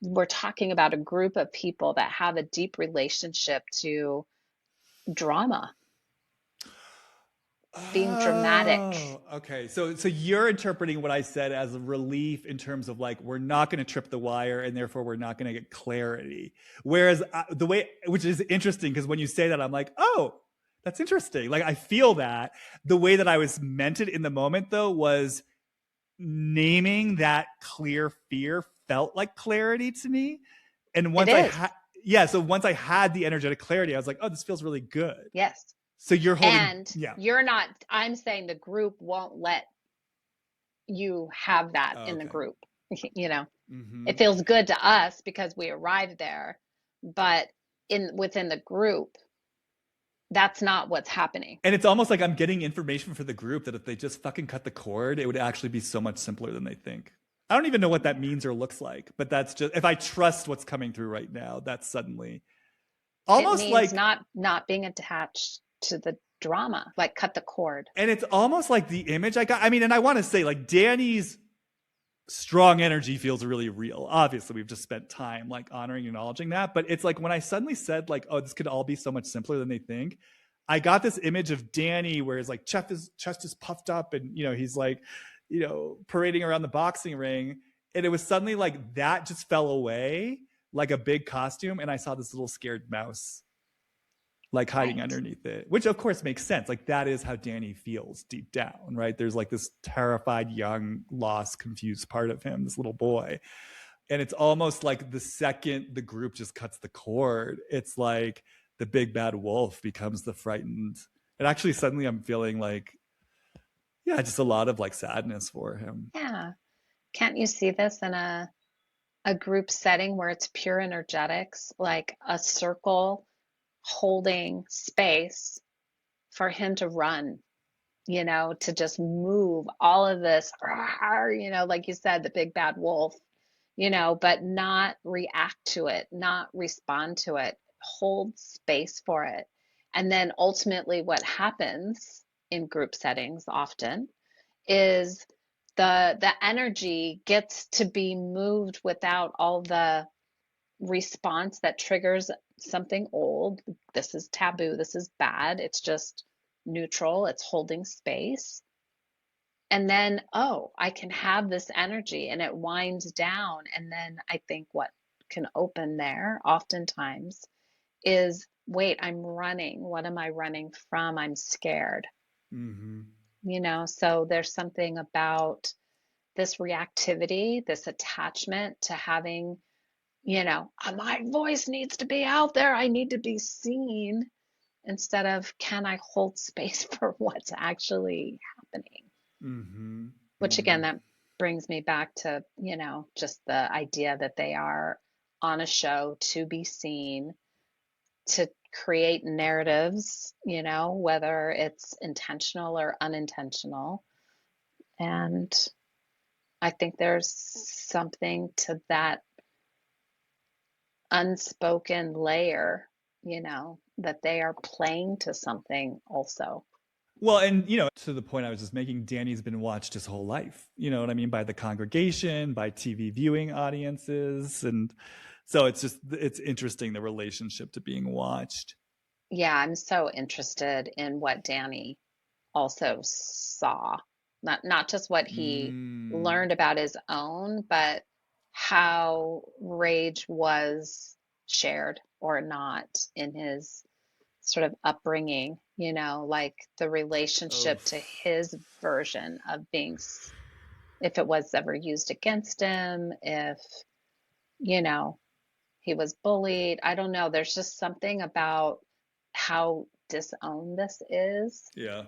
we're talking about a group of people that have a deep relationship to drama, being dramatic.
Okay. So you're interpreting what I said as a relief in terms of like, we're not going to trip the wire and therefore we're not going to get clarity. Whereas the way, which is interesting, because when you say that, I'm like, oh, that's interesting. Like I feel that. The way that I was meant it in the moment though was naming that clear fear felt like clarity to me. And once so once I had the energetic clarity, I was like, oh, this feels really good.
Yes.
So you're holding,
and you're not, I'm saying the group won't let you have that in the group. It feels good to us because we arrived there, but within the group, that's not what's happening.
And it's almost like I'm getting information for the group that if they just fucking cut the cord, it would actually be so much simpler than they think. I don't even know what that means or looks like, but that's just, if I trust what's coming through right now, that's suddenly almost
it means like not being attached to the drama, like cut the cord.
And it's almost like the image I got. I mean, and I want to say like Danny's strong energy feels really real. Obviously, we've just spent time like honoring and acknowledging that. But it's like when I suddenly said like, oh, this could all be so much simpler than they think, I got this image of Danny where his like chest is puffed up and, he's like, parading around the boxing ring. And it was suddenly like that just fell away like a big costume. And I saw this little scared mouse like hiding underneath it, which of course makes sense. Like that is how Danny feels deep down, right? There's like this terrified, young, lost, confused part of him, this little boy. And it's almost like the second the group just cuts the cord, it's like the big bad wolf becomes the frightened. And actually suddenly I'm feeling like Yeah, just a lot of like sadness for him.
Yeah. Can't you see this in a group setting where it's pure energetics, like a circle holding space for him to run, to just move all of this, like you said, the big bad wolf, but not react to it, not respond to it, hold space for it. And then ultimately, what happens in group settings often is the energy gets to be moved without all the response that triggers something old. This is taboo, this is bad. It's just neutral, it's holding space. And then, oh, I can have this energy and it winds down. And then I think what can open there oftentimes is wait, I'm running. What am I running from? I'm scared.
Mm-hmm.
So there's something about this reactivity, this attachment to having, my voice needs to be out there. I need to be seen instead of can I hold space for what's actually happening?
Mm-hmm.
Which
Mm-hmm.
again, that brings me back to, just the idea that they are on a show to be seen, to create narratives, whether it's intentional or unintentional. And I think there's something to that unspoken layer, that they are playing to something also.
Well, and to the point I was just making, Danny's been watched his whole life. You know what I mean? By the congregation, by TV viewing audiences. And so it's interesting, the relationship to being watched.
Yeah, I'm so interested in what Danny also saw. Not just what he
Mm.
learned about his own, but how rage was shared or not in his sort of upbringing, like the relationship to
Oof.
his version of being, if it was ever used against him, if, you know, he was bullied. I don't know. There's just something about how disowned this is.
Yeah.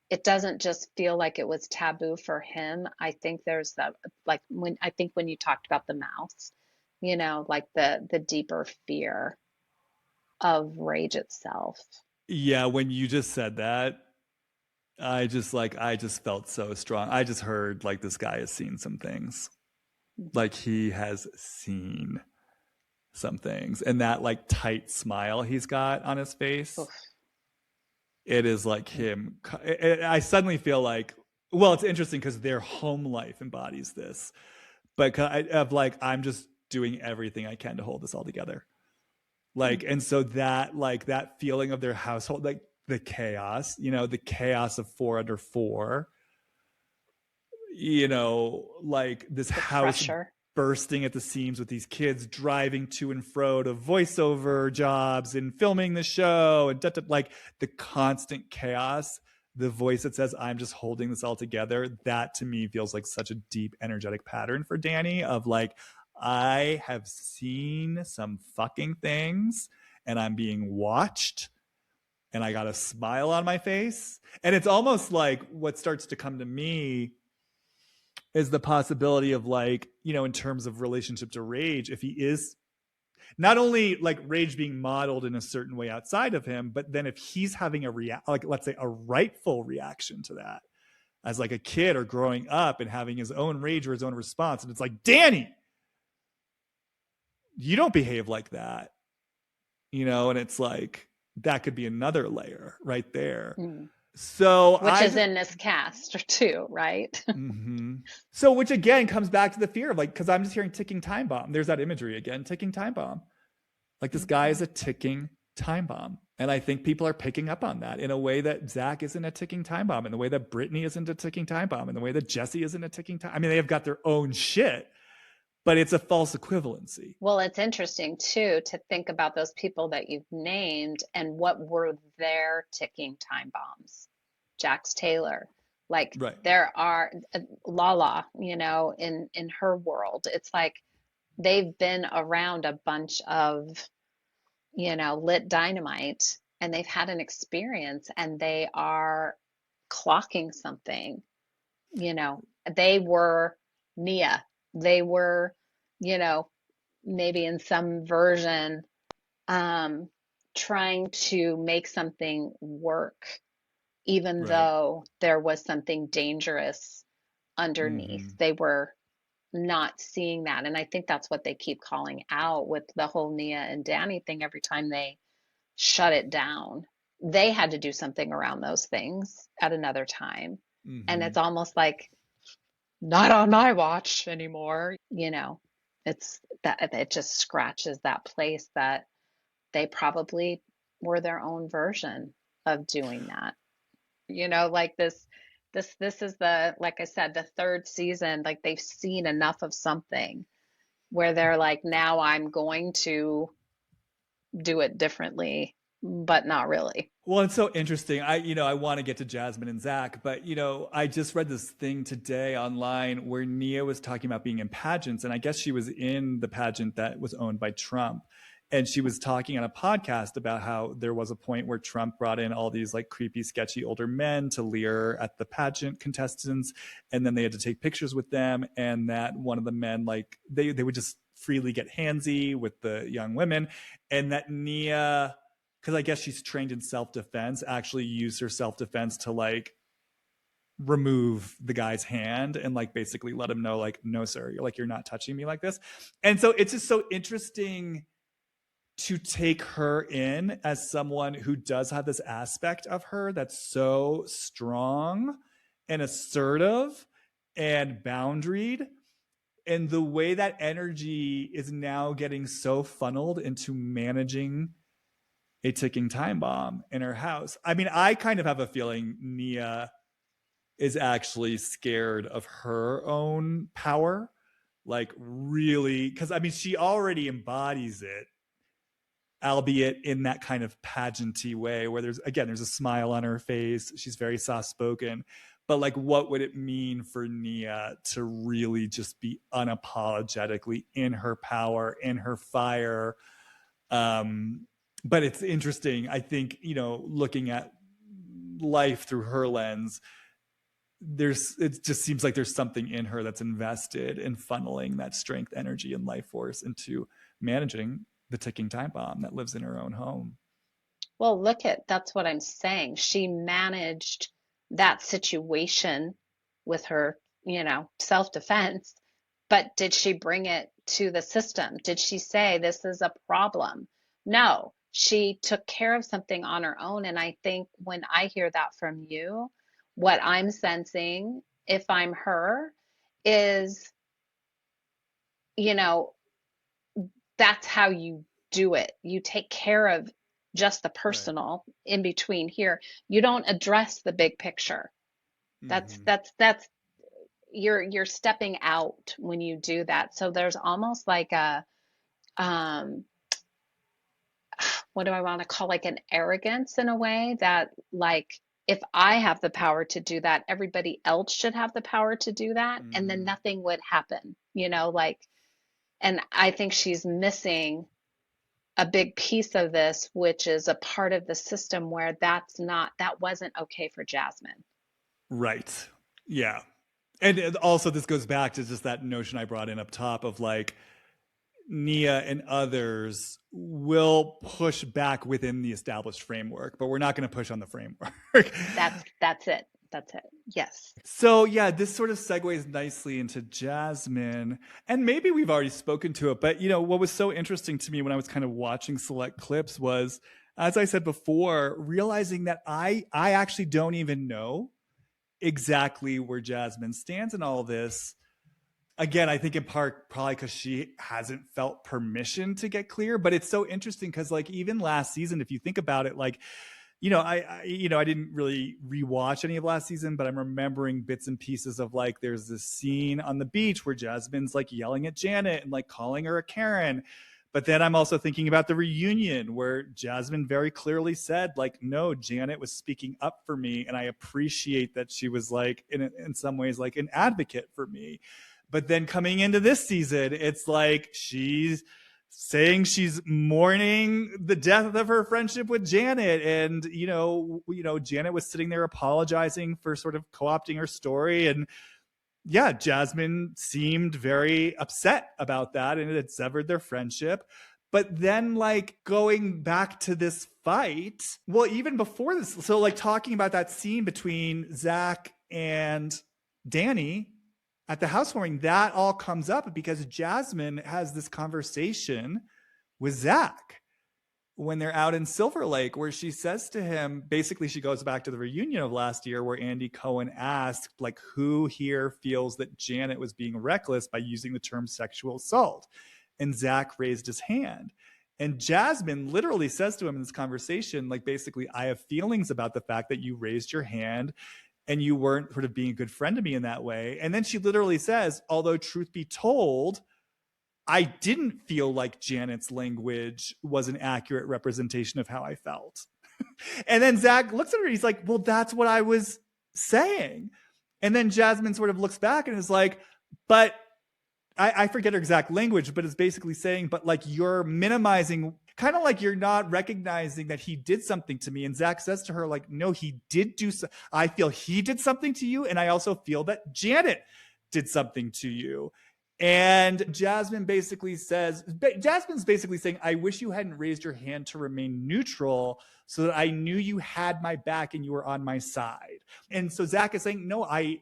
It doesn't just feel like it was taboo for him. I think there's that, like when you talked about the mouse, like the deeper fear of rage itself.
Yeah, when you just said that, I just felt so strong. I just heard like this guy has seen some things. Like he has seen some things. And that like tight smile he's got on his face,
Oof.
it is like him. I suddenly feel like, well, it's interesting because their home life embodies this, but of like, I'm just doing everything I can to hold this all together. Like, and so that, like, that feeling of their household, like the chaos, the chaos of 4 under 4, like this
The
house
pressure.
bursting at the seams with these kids driving to and fro to voiceover jobs and filming the show and like the constant chaos, the voice that says I'm just holding this all together, that to me feels like such a deep energetic pattern for Danny of like, I have seen some fucking things and I'm being watched and I got a smile on my face. And it's almost like what starts to come to me is the possibility of like, in terms of relationship to rage, if he is not only like rage being modeled in a certain way outside of him, but then if he's having like let's say a rightful reaction to that as like a kid or growing up and having his own rage or his own response, and it's like, Danny, you don't behave like that, and it's like that could be another layer right there.
Mm.
So
Which is in this cast too, right?
Mm-hmm. So, which again comes back to the fear of like, because I'm just hearing ticking time bomb. There's that imagery again, ticking time bomb. Like this guy is a ticking time bomb. And I think people are picking up on that in a way that Zach isn't a ticking time bomb, in the way that Brittany isn't a ticking time bomb, in the way that Jesse isn't a ticking time. I mean, they have got their own shit, but it's a false equivalency.
Well, it's interesting too to think about those people that you've named and what were their ticking time bombs. Jax Taylor, like
Right.
there are Lala, in her world, it's like they've been around a bunch of, lit dynamite and they've had an experience and they are clocking something, they were Nia. They were, you know, maybe in some version, um, trying to make something work, even
Right.
though there was something dangerous underneath.
Mm-hmm.
They were not seeing that. And I think that's what they keep calling out with the whole Nia and Danny thing every time they shut it down. They had to do something around those things at another time. And
Mm-hmm.
it's almost like, not on my watch anymore. It's that it just scratches that place that they probably were their own version of doing that. Like this is the, like I said, the third season, like they've seen enough of something where they're like, now I'm going to do it differently, but not really.
Well, it's so interesting. I want to get to Jasmine and Zach, but I just read this thing today online where Nia was talking about being in pageants, and I guess she was in the pageant that was owned by Trump. And she was talking on a podcast about how there was a point where Trump brought in all these like creepy, sketchy older men to leer at the pageant contestants, and then they had to take pictures with them. And that one of the men, like they would just freely get handsy with the young women, and that Nia, because I guess she's trained in self-defense, actually used her self-defense to like remove the guy's hand and like basically let him know, like, no, sir, you're not touching me like this. And so it's just so interesting to take her in as someone who does have this aspect of her that's so strong and assertive and boundaried. And the way that energy is now getting so funneled into managing a ticking time bomb in her house. I mean, I kind of have a feeling Nia is actually scared of her own power, like really, because I mean, she already embodies it, albeit in that kind of pageanty way where there's a smile on her face. She's very soft spoken. But like, what would it mean for Nia to really just be unapologetically in her power, in her fire? But it's interesting. I think, looking at life through her lens, it just seems like there's something in her that's invested in funneling that strength, energy, and life force into managing the ticking time bomb that lives in her own home.
Well, that's what I'm saying. She managed that situation with her, self-defense, but did she bring it to the system? Did she say this is a problem? No, she took care of something on her own. And I think when I hear that from you, what I'm sensing, if I'm her, is, you know, that's how you do it. You take care of just the
Right.
personal in between here. You don't address the big picture. That's
Mm-hmm.
that's you're stepping out when you do that. So there's almost like a um what do I want to call, like an arrogance in a way that, like, if I have the power to do that, everybody else should have the power to do that, and then
Mm-hmm.
nothing would happen, like, and I think she's missing a big piece of this, which is a part of the system where that wasn't okay for Jasmine.
Right. Yeah. And also, this goes back to just that notion I brought in up top of like, Nia and others will push back within the established framework, but we're not going to push on the framework.
That's it. That's it. Yes.
So yeah, this sort of segues nicely into Jasmine, and maybe we've already spoken to it, but what was so interesting to me when I was kind of watching select clips was, as I said before, realizing that I actually don't even know exactly where Jasmine stands in all of this. Again, I think in part probably because she hasn't felt permission to get clear, but it's so interesting because like even last season, if you think about it, like, I didn't really rewatch any of last season, but I'm remembering bits and pieces of like there's this scene on the beach where Jasmine's like yelling at Janet and like calling her a Karen. But then I'm also thinking about the reunion where Jasmine very clearly said, like, no, Janet was speaking up for me. And I appreciate that she was like, in some ways, like an advocate for me. But then coming into this season, it's like she's saying she's mourning the death of her friendship with Janet. And, Janet was sitting there apologizing for sort of co-opting her story. And yeah, Jasmine seemed very upset about that, and it had severed their friendship. But then, like, going back to this fight, well, even before this, so like talking about that scene between Zach and Danny at the housewarming, that all comes up because Jasmine has this conversation with Zach when they're out in Silver Lake, where she says to him, basically she goes back to the reunion of last year where Andy Cohen asked, like, who here feels that Janet was being reckless by using the term sexual assault? And Zach raised his hand. And Jasmine literally says to him in this conversation, like, basically, I have feelings about the fact that you raised your hand and you weren't sort of being a good friend to me in that way. And then she literally says, although truth be told, I didn't feel like Janet's language was an accurate representation of how I felt. And then Zach looks at her, he's like, well, that's what I was saying. And then Jasmine sort of looks back and is like, but I forget her exact language, but it's basically saying, but like you're minimizing, kind of like you're not recognizing that he did something to me. And Zach says to her, like, no, he did do so. I feel he did something to you. And I also feel that Janet did something to you. And Jasmine's basically saying, I wish you hadn't raised your hand to remain neutral so that I knew you had my back and you were on my side. And so Zach is saying, no, I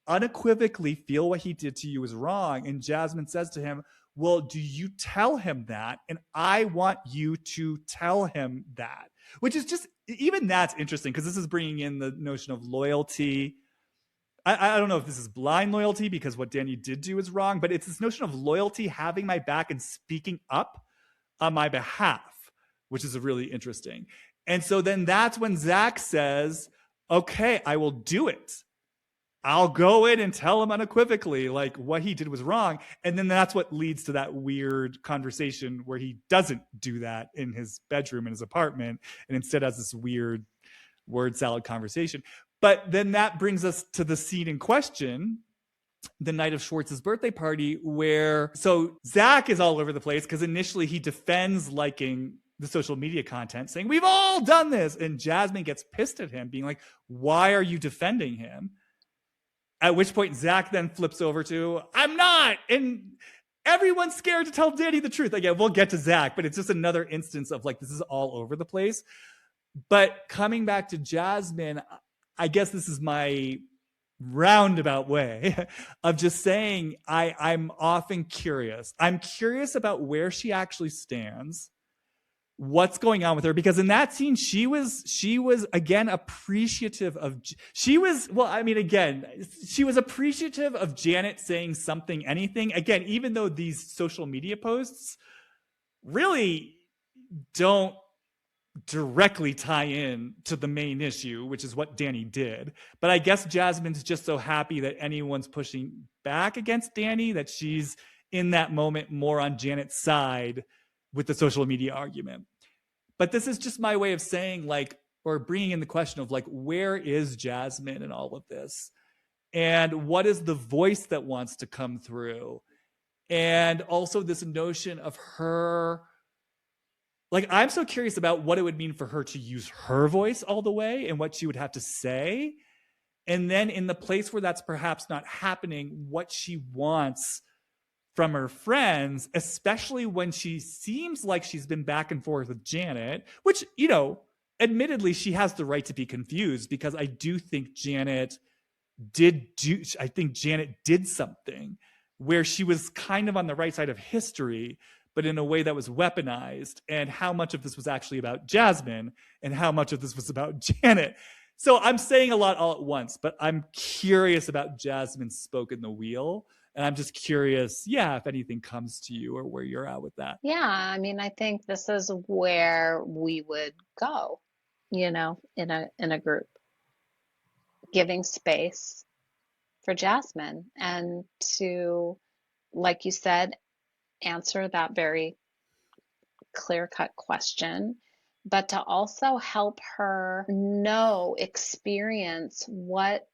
unequivocally feel what he did to you is wrong. And Jasmine says to him, well, do you tell him that? And I want you to tell him that, which is just, even that's interesting because this is bringing in the notion of loyalty. I don't know if this is blind loyalty because what Danny did do is wrong, but it's this notion of loyalty, having my back and speaking up on my behalf, which is really interesting. And so then that's when Zach says, okay, I will do it. I'll go in and tell him unequivocally, like, what he did was wrong. And then that's what leads to that weird conversation where he doesn't do that in his bedroom in his apartment and instead has this weird word salad conversation. But then that brings us to the scene in question, the night of Schwartz's birthday party, where so Zach is all over the place because initially he defends liking the social media content, saying, we've all done this. And Jasmine gets pissed at him, being like, why are you defending him? At which point Zach then flips over to, I'm not. And everyone's scared to tell Danny the truth. Again, we'll get to Zach, but it's just another instance of like, this is all over the place. But coming back to Jasmine, I guess this is my roundabout way of just saying I'm often curious. I'm curious about where she actually stands, what's going on with her, because in that scene she was again appreciative of she was appreciative of Janet saying something, anything, again, even though these social media posts really don't directly tie in to the main issue, which is what Danny did. But I guess Jasmine's just so happy that anyone's pushing back against Danny that she's in that moment more on Janet's side with the social media argument. But this is just my way of saying, like, or bringing in the question of like, where is Jasmine in all of this? And what is the voice that wants to come through? And also this notion of her, like, I'm so curious about what it would mean for her to use her voice all the way and what she would have to say. And then in the place where that's perhaps not happening, what she wants from her friends, especially when she seems like she's been back and forth with Janet, which, admittedly, she has the right to be confused because I do think Janet did something where she was kind of on the right side of history, but in a way that was weaponized, and how much of this was actually about Jasmine and how much of this was about Janet. So I'm saying a lot all at once, but I'm curious about Jasmine's spoke in the wheel. And I'm just curious, if anything comes to you or where you're at with that.
Yeah, I mean, I think this is where we would go, in a group, giving space for Jasmine and to, like you said, answer that very clear-cut question, but to also help her experience what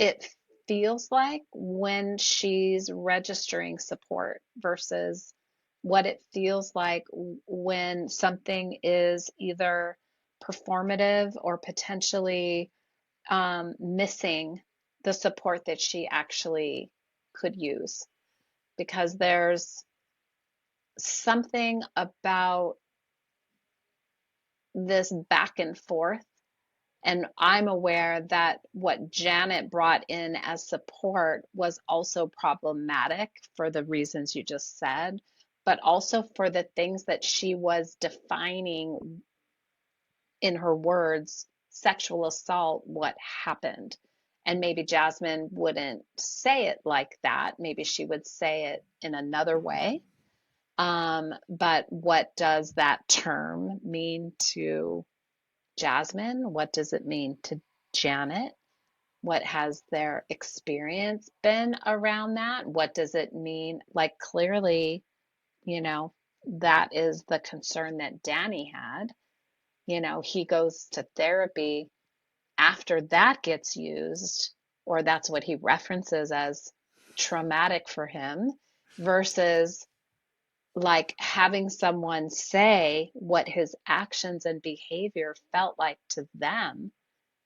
it feels like when she's registering support versus what it feels like when something is either performative or potentially missing the support that she actually could use. Because there's something about this back and forth. And I'm aware that what Janet brought in as support was also problematic for the reasons you just said, but also for the things that she was defining in her words, sexual assault, what happened. And maybe Jasmine wouldn't say it like that. Maybe she would say it in another way. But what does that term mean to Jasmine? What does it mean to Janet? What has their experience been around that? What does it mean? Like, clearly, you know, that is the concern that Danny had. You know, he goes to therapy after that gets used, or that's what he references as traumatic for him, versus like having someone say what his actions and behavior felt like to them.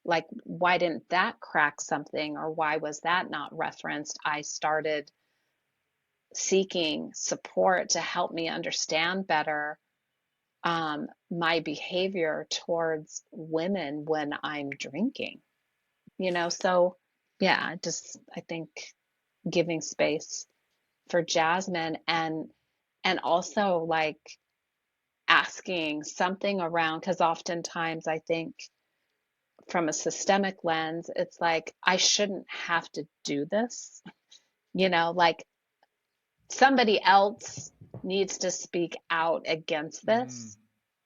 Like, why didn't that crack something, or why was that not referenced? I started seeking support to help me understand better my behavior towards women when I'm drinking, so yeah, I think giving space for Jasmine, and also like asking something around, because oftentimes I think from a systemic lens, it's like, I shouldn't have to do this, like somebody else needs to speak out against this,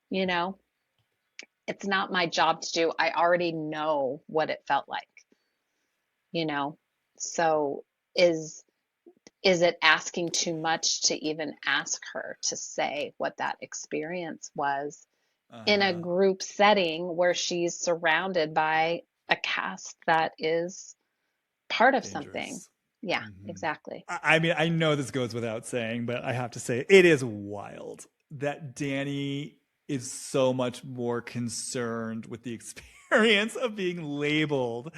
you know? It's not my job to do. I already know what it felt like, you know? So is it asking too much to even ask her to say what that experience was in a group setting where she's surrounded by a cast that is part of something? Yeah, exactly.
I mean, I know this goes without saying, but I have to say it is wild that Danny is so much more concerned with the experience of being labeled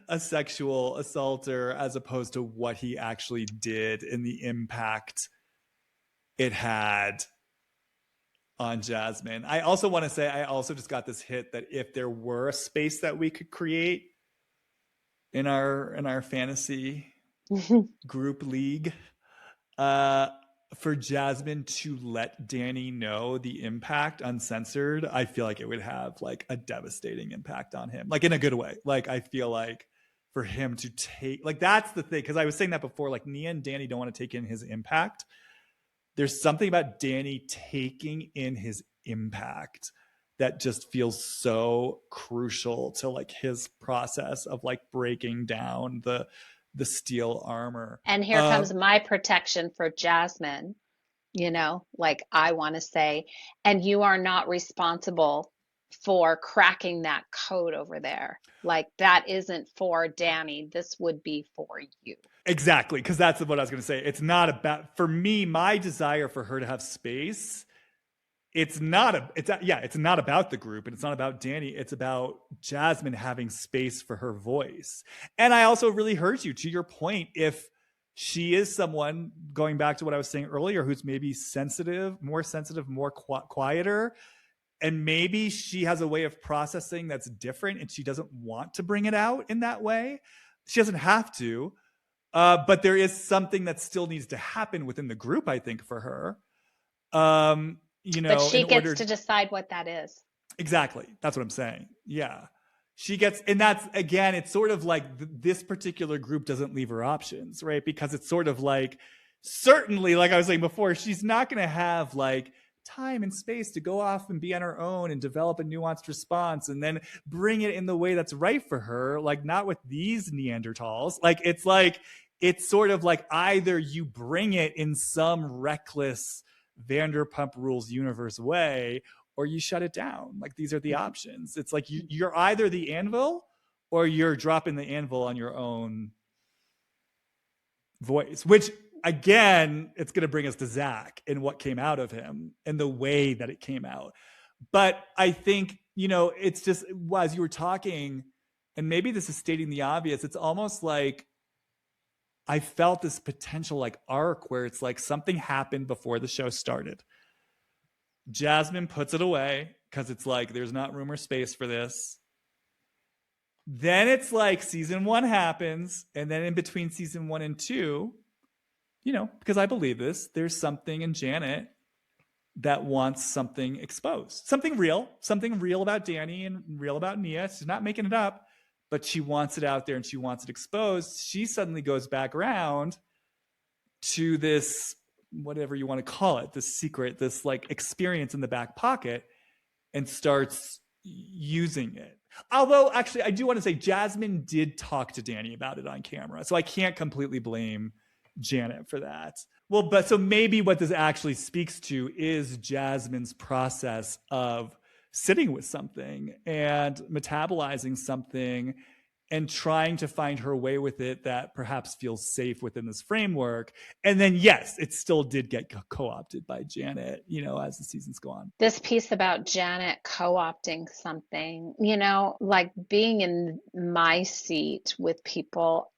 a sexual assaulter as opposed to what he actually did and the impact it had on Jasmine. I also want to say, I also just got this hit that if there were a space that we could create in our fantasy group league, for Jasmine to let Danny know the impact uncensored, I feel like it would have like a devastating impact on him, like in a good way. Like, I feel like for him to take, like, that's the thing. Cause I was saying that before, like Nia and Danny don't want to take in his impact. There's something about Danny taking in his impact that just feels so crucial to like his process of like breaking down the steel armor.
And here comes my protection for Jasmine, like I want to say, and you are not responsible for cracking that code over there. Like, that isn't for Danny. This would be for you.
Exactly. Because that's what I was going to say. It's not about, for me, my desire for her to have space, it's not about the group, and it's not about Danny. It's about Jasmine having space for her voice. And I also really heard you, to your point, if she is someone, going back to what I was saying earlier, who's maybe sensitive, more quieter, and maybe she has a way of processing that's different and she doesn't want to bring it out in that way. She doesn't have to, but there is something that still needs to happen within the group, I think, for her.
But she gets to decide what that is.
Exactly. That's what I'm saying. Yeah. She gets, and that's, again, it's sort of like this particular group doesn't leave her options, right? Because it's sort of like, certainly, like I was saying before, she's not going to have like time and space to go off and be on her own and develop a nuanced response and then bring it in the way that's right for her. Like, not with these Neanderthals. It's sort of like either you bring it in some reckless Vanderpump Rules universe way, or you shut it down. Like, these are the options. It's like you're either the anvil or you're dropping the anvil on your own voice, which again, it's going to bring us to Zach and what came out of him and the way that it came out. But I think, it's just, as you were talking, and maybe this is stating the obvious, it's almost like I felt this potential like arc where it's like something happened before the show started. Jasmine puts it away because it's like there's not room or space for this. Then it's like season 1 happens, and then in between season 1 and 2, because I believe this, there's something in Janet that wants something exposed, something real about Danny and real about Nia. She's not making it up, but she wants it out there and she wants it exposed. She suddenly goes back around to this, whatever you want to call it, this secret, this like experience in the back pocket, and starts using it. Although actually I do want to say Jasmine did talk to Danny about it on camera, so I can't completely blame Janet for that. Well, but so maybe what this actually speaks to is Jasmine's process of sitting with something and metabolizing something and trying to find her way with it that perhaps feels safe within this framework. And then, yes, it still did get co-opted by Janet, as the seasons go on.
This piece about Janet co-opting something, like being in my seat with people,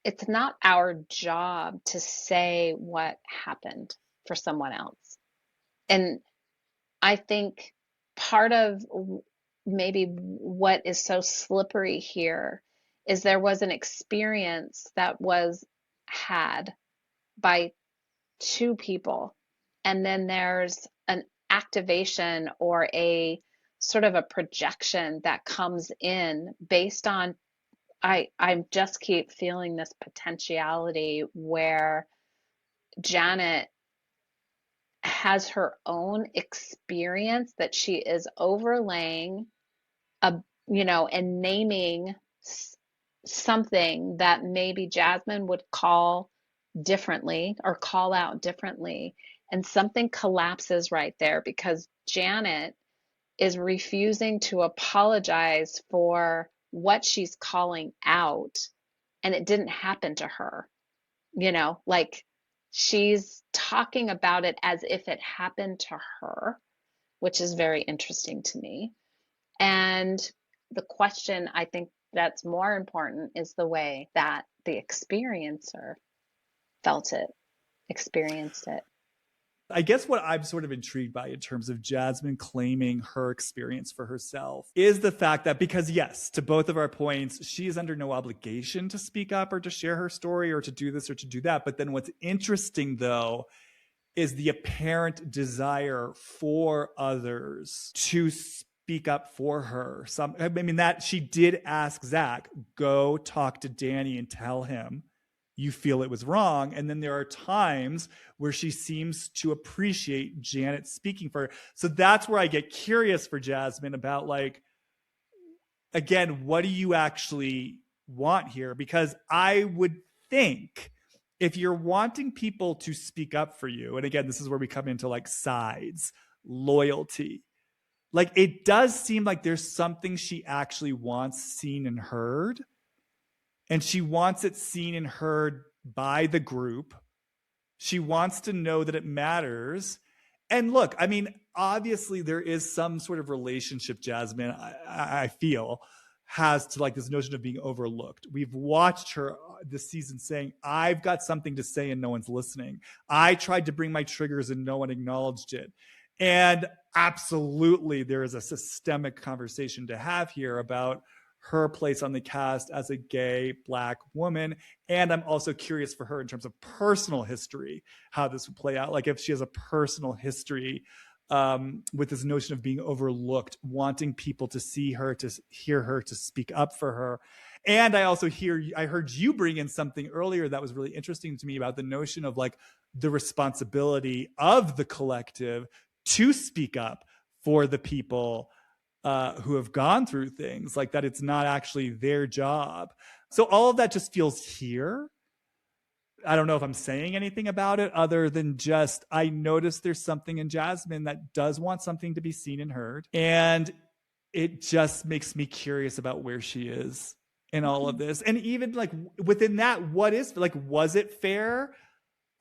it's not our job to say what happened for someone else. And I think part of maybe what is so slippery here is there was an experience that was had by 2 people, and then there's an activation or a sort of a projection that comes in based on I just keep feeling this potentiality where Janet has her own experience that she is overlaying and naming something that maybe Jasmine would call differently or call out differently, and something collapses right there because Janet is refusing to apologize for what she's calling out, and it didn't happen to her. Like she's talking about it as if it happened to her, which is very interesting to me. And the question I think that's more important is the way that the experiencer felt it, experienced it.
I guess what I'm sort of intrigued by in terms of Jasmine claiming her experience for herself is the fact that, because yes, to both of our points, she is under no obligation to speak up or to share her story or to do this or to do that. But then what's interesting though is the apparent desire for others to speak up for her. That she did ask Zach, go talk to Danny and tell him you feel it was wrong. And then there are times where she seems to appreciate Janet speaking for her. So that's where I get curious for Jasmine about, like, again, what do you actually want here? Because I would think if you're wanting people to speak up for you, and again, this is where we come into like sides, loyalty, like it does seem like there's something she actually wants seen and heard. And she wants it seen and heard by the group. She wants to know that it matters. And look, I mean, obviously there is some sort of relationship, Jasmine, I feel, has to like this notion of being overlooked. We've watched her this season saying, I've got something to say and no one's listening. I tried to bring my triggers and no one acknowledged it. And absolutely, there is a systemic conversation to have here about her place on the cast as a gay Black woman. And I'm also curious for her in terms of personal history, how this would play out. Like if she has a personal history with this notion of being overlooked, wanting people to see her, to hear her, to speak up for her. And I also I heard you bring in something earlier that was really interesting to me about the notion of like the responsibility of the collective to speak up for the people who have gone through things, like that it's not actually their job. So all of that just feels here. I don't know if I'm saying anything about it other than just I noticed there's something in Jasmine that does want something to be seen and heard. And it just makes me curious about where she is in all of this. And even like within that, what is like, was it fair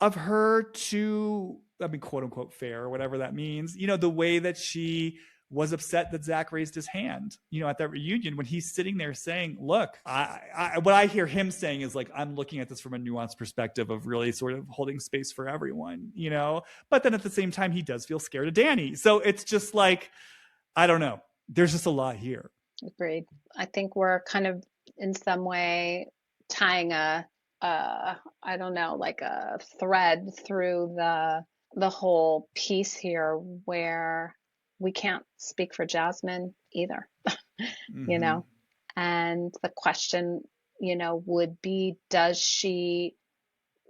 of her to, I mean, quote unquote fair, or whatever that means, you know, the way that she was upset that Zach raised his hand, you know, at that reunion when he's sitting there saying, look, what I hear him saying is like, I'm looking at this from a nuanced perspective of really sort of holding space for everyone, you know, but then at the same time, he does feel scared of Danny. So it's just like, I don't know. There's just a lot here.
Agreed. I think we're kind of in some way tying I don't know, like a thread through the whole piece here where we can't speak for Jasmine either, you know? And the question, you know, would be, does she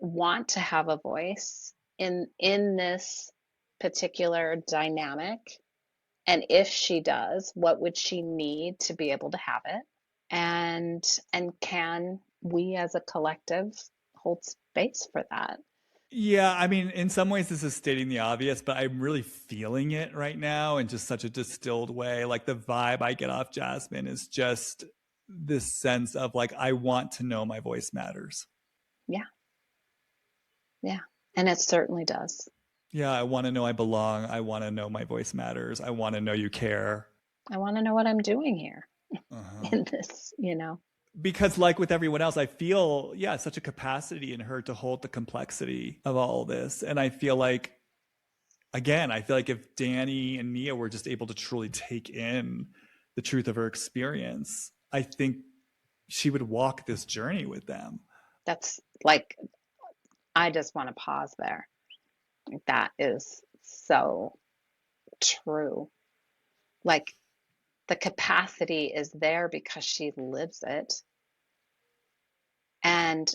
want to have a voice in this particular dynamic? And if she does, what would she need to be able to have it? And can we as a collective hold space for that?
Yeah, I mean, in some ways this is stating the obvious, but I'm really feeling it right now in just such a distilled way. Like the vibe I get off Jasmine is just this sense of like, I want to know my voice matters.
Yeah. Yeah. And it certainly does.
Yeah, I want to know I belong. I want to know my voice matters. I want to know you care.
I want to know what I'm doing here in this, you know.
Because like with everyone else, I feel, yeah, such a capacity in her to hold the complexity of all this. And I feel like, again, I feel like if Danny and Nia were just able to truly take in the truth of her experience, I think she would walk this journey with them.
That's like, I just want to pause there. That is so true. Like the capacity is there because she lives it. And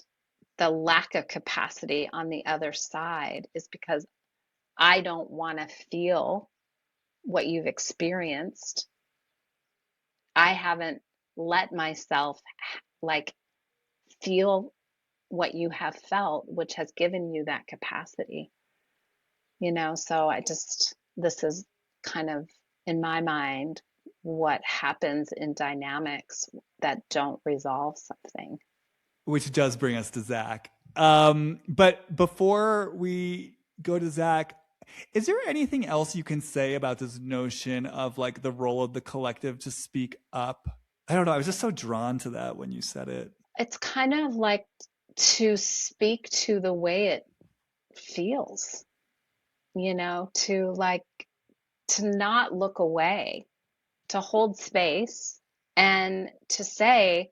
the lack of capacity on the other side is because I don't want to feel what you've experienced. I haven't let myself like feel what you have felt, which has given you that capacity. You know, so this is kind of, in my mind, what happens in dynamics that don't resolve something.
Which does bring us to Zach. But before we go to Zach, is there anything else you can say about this notion of like the role of the collective to speak up? I don't know. I was just so drawn to that when you said it.
It's kind of like to speak to the way it feels, you know, to not look away, to hold space and to say,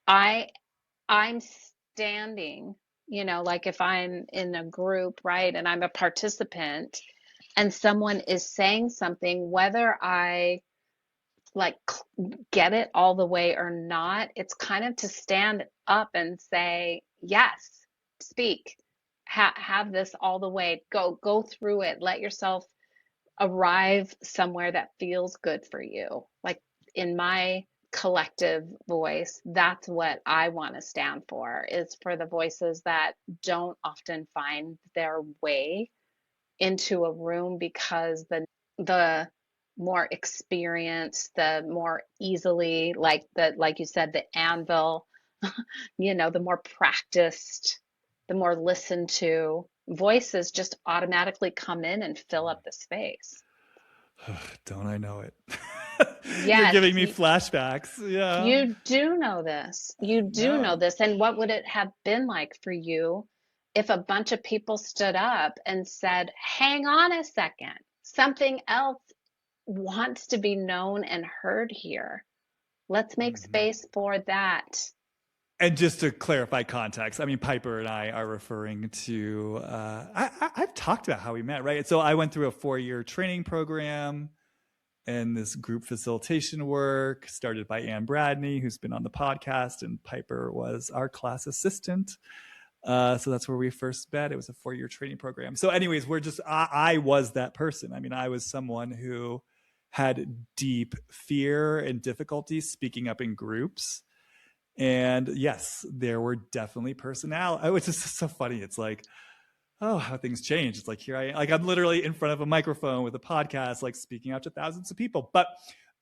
I'm standing, you know, like if I'm in a group, right, and I'm a participant and someone is saying something, whether I like get it all the way or not, it's kind of to stand up and say, yes, speak, have this all the way, go through it, let yourself arrive somewhere that feels good for you. Like in my collective voice, that's what I want to stand for, is for the voices that don't often find their way into a room because the more experienced, the more easily, like you said, the anvil, you know, the more practiced, the more listened to voices just automatically come in and fill up the space.
Don't I know it?
Yes,
you're giving me flashbacks. Yeah,
you do know this. You do know this. And what would it have been like for you if a bunch of people stood up and said, hang on a second, something else wants to be known and heard here. Let's make space for that.
And just to clarify context, I mean, Piper and I are referring to, I've talked about how we met, right? So I went through a 4-year training program and this group facilitation work started by Ann Bradney, who's been on the podcast, and Piper was our class assistant. So that's where we first met. It was a 4-year training program. So anyways, I was that person. I mean, I was someone who had deep fear and difficulty speaking up in groups. And yes, there were definitely personality, which is so funny. It's like, oh, how things change. It's like, here I am, like I'm literally in front of a microphone with a podcast, like speaking out to thousands of people. But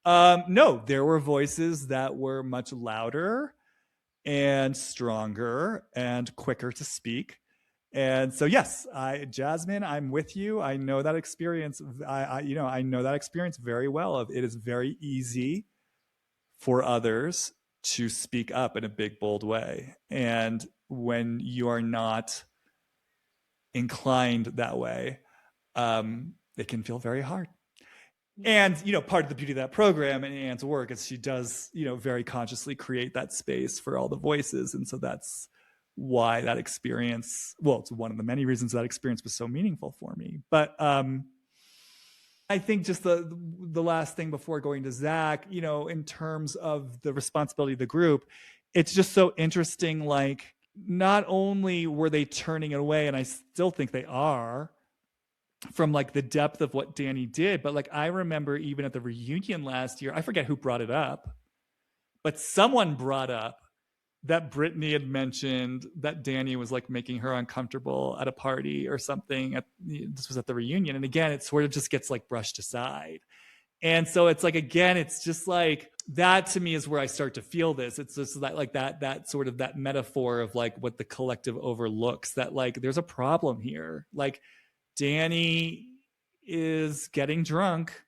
no, there were voices that were much louder and stronger and quicker to speak. And so, yes, Jasmine, I'm with you. I know that experience. I know that experience very well. Of it is very easy for others to speak up in a big, bold way, and when you are not inclined that way, it can feel very hard. And part of the beauty of that program and Anne's work is she does very consciously create that space for all the voices, and so that's why that experience, well, it's one of the many reasons that experience was so meaningful for me. But I think just the last thing before going to Zach, in terms of the responsibility of the group, it's just so interesting. Like, not only were they turning it away, and I still think they are, from like the depth of what Danny did, but like I remember even at the reunion last year, I forget who brought it up, but someone brought up that Brittany had mentioned that Danny was like making her uncomfortable at a party or something. This was at the reunion, and again, it sort of just gets like brushed aside. And so it's like, again, it's just like that to me is where I start to feel this. It's just that sort of that metaphor of like what the collective overlooks, that like there's a problem here. Like, Danny is getting drunk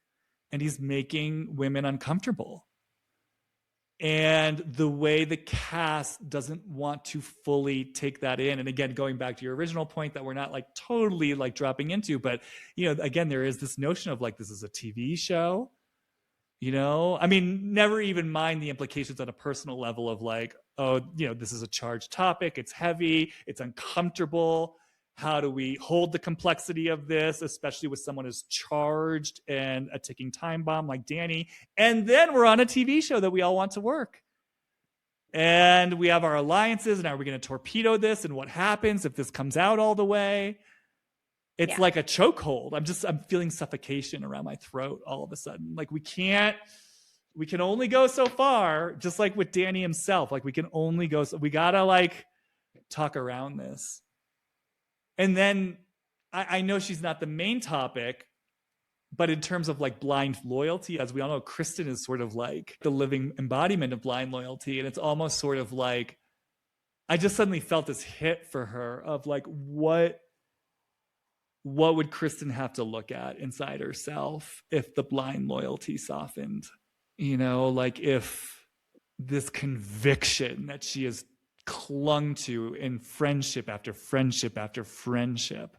and he's making women uncomfortable. And the way the cast doesn't want to fully take that in. And again, going back to your original point that we're not like totally like dropping into, but again, there is this notion of like, this is a TV show, I mean, never even mind the implications on a personal level of like, oh, this is a charged topic. It's heavy. It's uncomfortable. How do we hold the complexity of this, especially with someone as charged and a ticking time bomb like Danny? And then we're on a TV show that we all want to work. And we have our alliances, and are we going to torpedo this? And what happens if this comes out all the way? It's like a chokehold. I'm feeling suffocation around my throat all of a sudden. Like we can only go so far, just like with Danny himself. Like we can only go, we gotta like talk around this. And then I know she's not the main topic, but in terms of like blind loyalty, as we all know, Kristen is sort of like the living embodiment of blind loyalty. And it's almost sort of like, I just suddenly felt this hit for her of like, what would Kristen have to look at inside herself if the blind loyalty softened? Like if this conviction that she has clung to in friendship after friendship after friendship,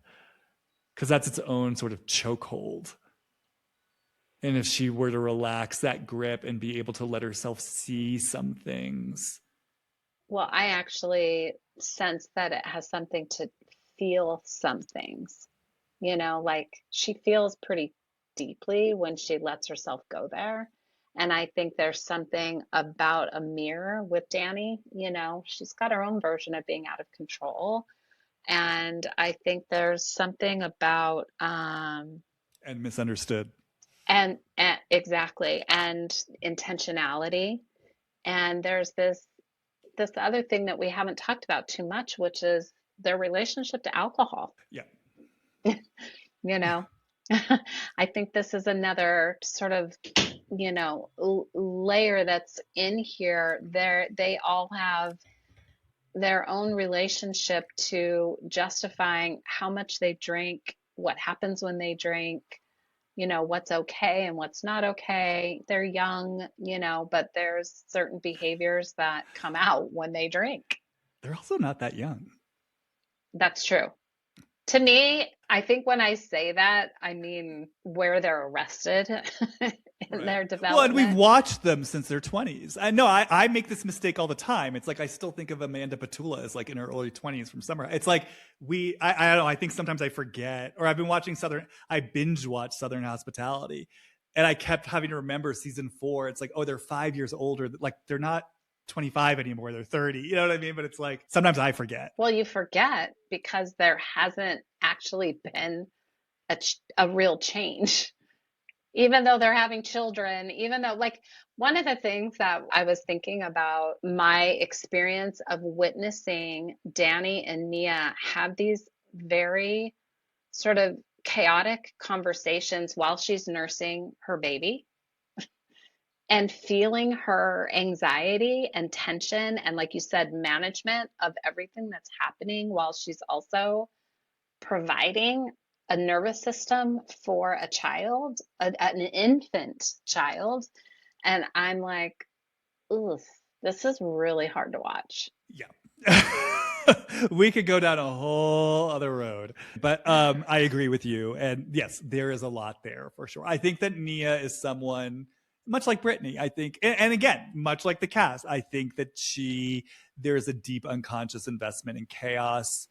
because that's its own sort of chokehold. And if she were to relax that grip and be able to let herself see some things.
Well, I actually sense that it has something to feel some things. Like she feels pretty deeply when she lets herself go there. And I think there's something about a mirror with Danny. She's got her own version of being out of control. And I think there's something about
and misunderstood.
And exactly, and intentionality. And there's this other thing that we haven't talked about too much, which is their relationship to alcohol.
Yeah.
I think this is another sort of, layer that's in here. They all have their own relationship to justifying how much they drink, what happens when they drink, what's okay and what's not okay. They're young, but there's certain behaviors that come out when they drink.
They're also not that young.
That's true. To me, I think when I say that, I mean where they're arrested in their development.
Well, and we've watched them since their 20s. I know I make this mistake all the time. It's like I still think of Amanda Petula as like in her early 20s from Summer. It's like I don't know, I think sometimes I forget, or I've been watching I binge watched Southern Hospitality, and I kept having to remember season 4. It's like, oh, they're 5 years older. Like they're not 25 anymore, they're 30, you know what I mean? But it's like sometimes I forget.
Well, you forget because there hasn't actually been a real change, even though they're having children, even though like one of the things that I was thinking about, my experience of witnessing Danny and Nia have these very sort of chaotic conversations while she's nursing her baby. and feeling her anxiety and tension and, like you said, management of everything that's happening while she's also providing a nervous system for a child, an infant child. And I'm like, ooh, this is really hard to watch.
Yeah. We could go down a whole other road, but I agree with you. And yes, there is a lot there for sure. I think that Nia is someone much like Brittany. I think, and again, much like the cast, I think that there's a deep unconscious investment in chaos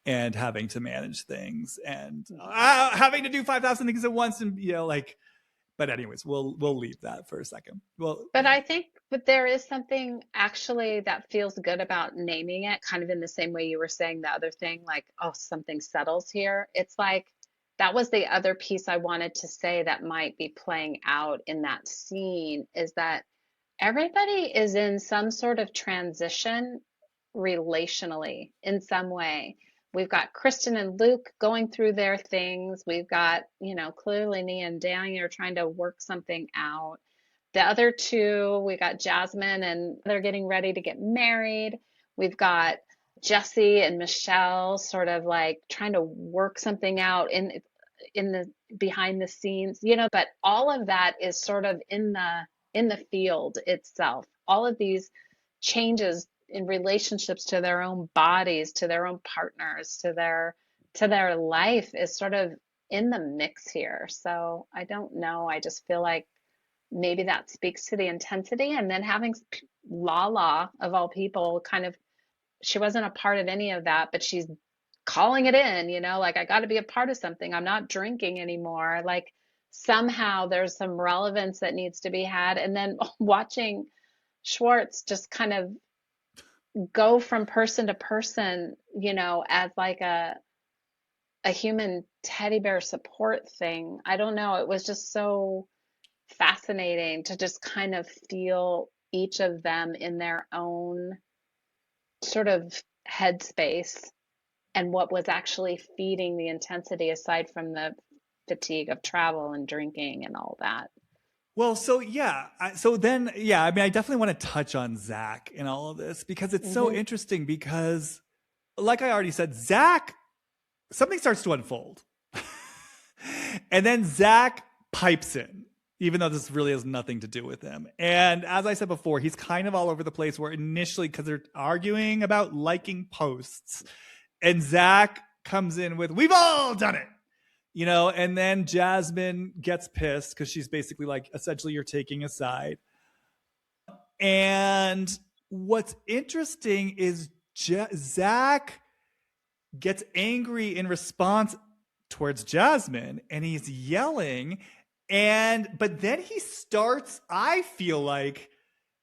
and having to manage things and having to do 5,000 things at once, and But anyways, we'll leave that for a second. Well,
But I think, but there is something actually that feels good about naming it, kind of in the same way you were saying the other thing, like, oh, something settles here. It's like that was the other piece I wanted to say that might be playing out in that scene is that everybody is in some sort of transition relationally in some way. We've got Kristen and Luke going through their things. We've got, clearly Nia and Danny are trying to work something out. The other two, we got Jasmine and they're getting ready to get married. We've got Jesse and Michelle sort of like trying to work something out in the behind the scenes, but all of that is sort of in the field itself. All of these changes in relationships to their own bodies, to their own partners, to their life is sort of in the mix here. So I don't know. I just feel like maybe that speaks to the intensity. And then having Lala, of all people, kind of, she wasn't a part of any of that, but she's calling it in, like, I got to be a part of something. I'm not drinking anymore. Like, somehow there's some relevance that needs to be had. And then watching Schwartz just kind of go from person to person, as like a human teddy bear support thing. I don't know. It was just so fascinating to just kind of feel each of them in their own sort of headspace and what was actually feeding the intensity aside from the fatigue of travel and drinking and all that.
Well, so yeah. I mean, I definitely want to touch on Zach in all of this because it's so interesting because, like I already said, Zach, something starts to unfold. And then Zach pipes in, even though this really has nothing to do with him. And as I said before, he's kind of all over the place where initially, because they're arguing about liking posts, and Zach comes in with, we've all done it. And then Jasmine gets pissed because she's basically like, essentially, you're taking a side. And what's interesting is Zach gets angry in response towards Jasmine, and he's yelling. But then he starts, I feel like,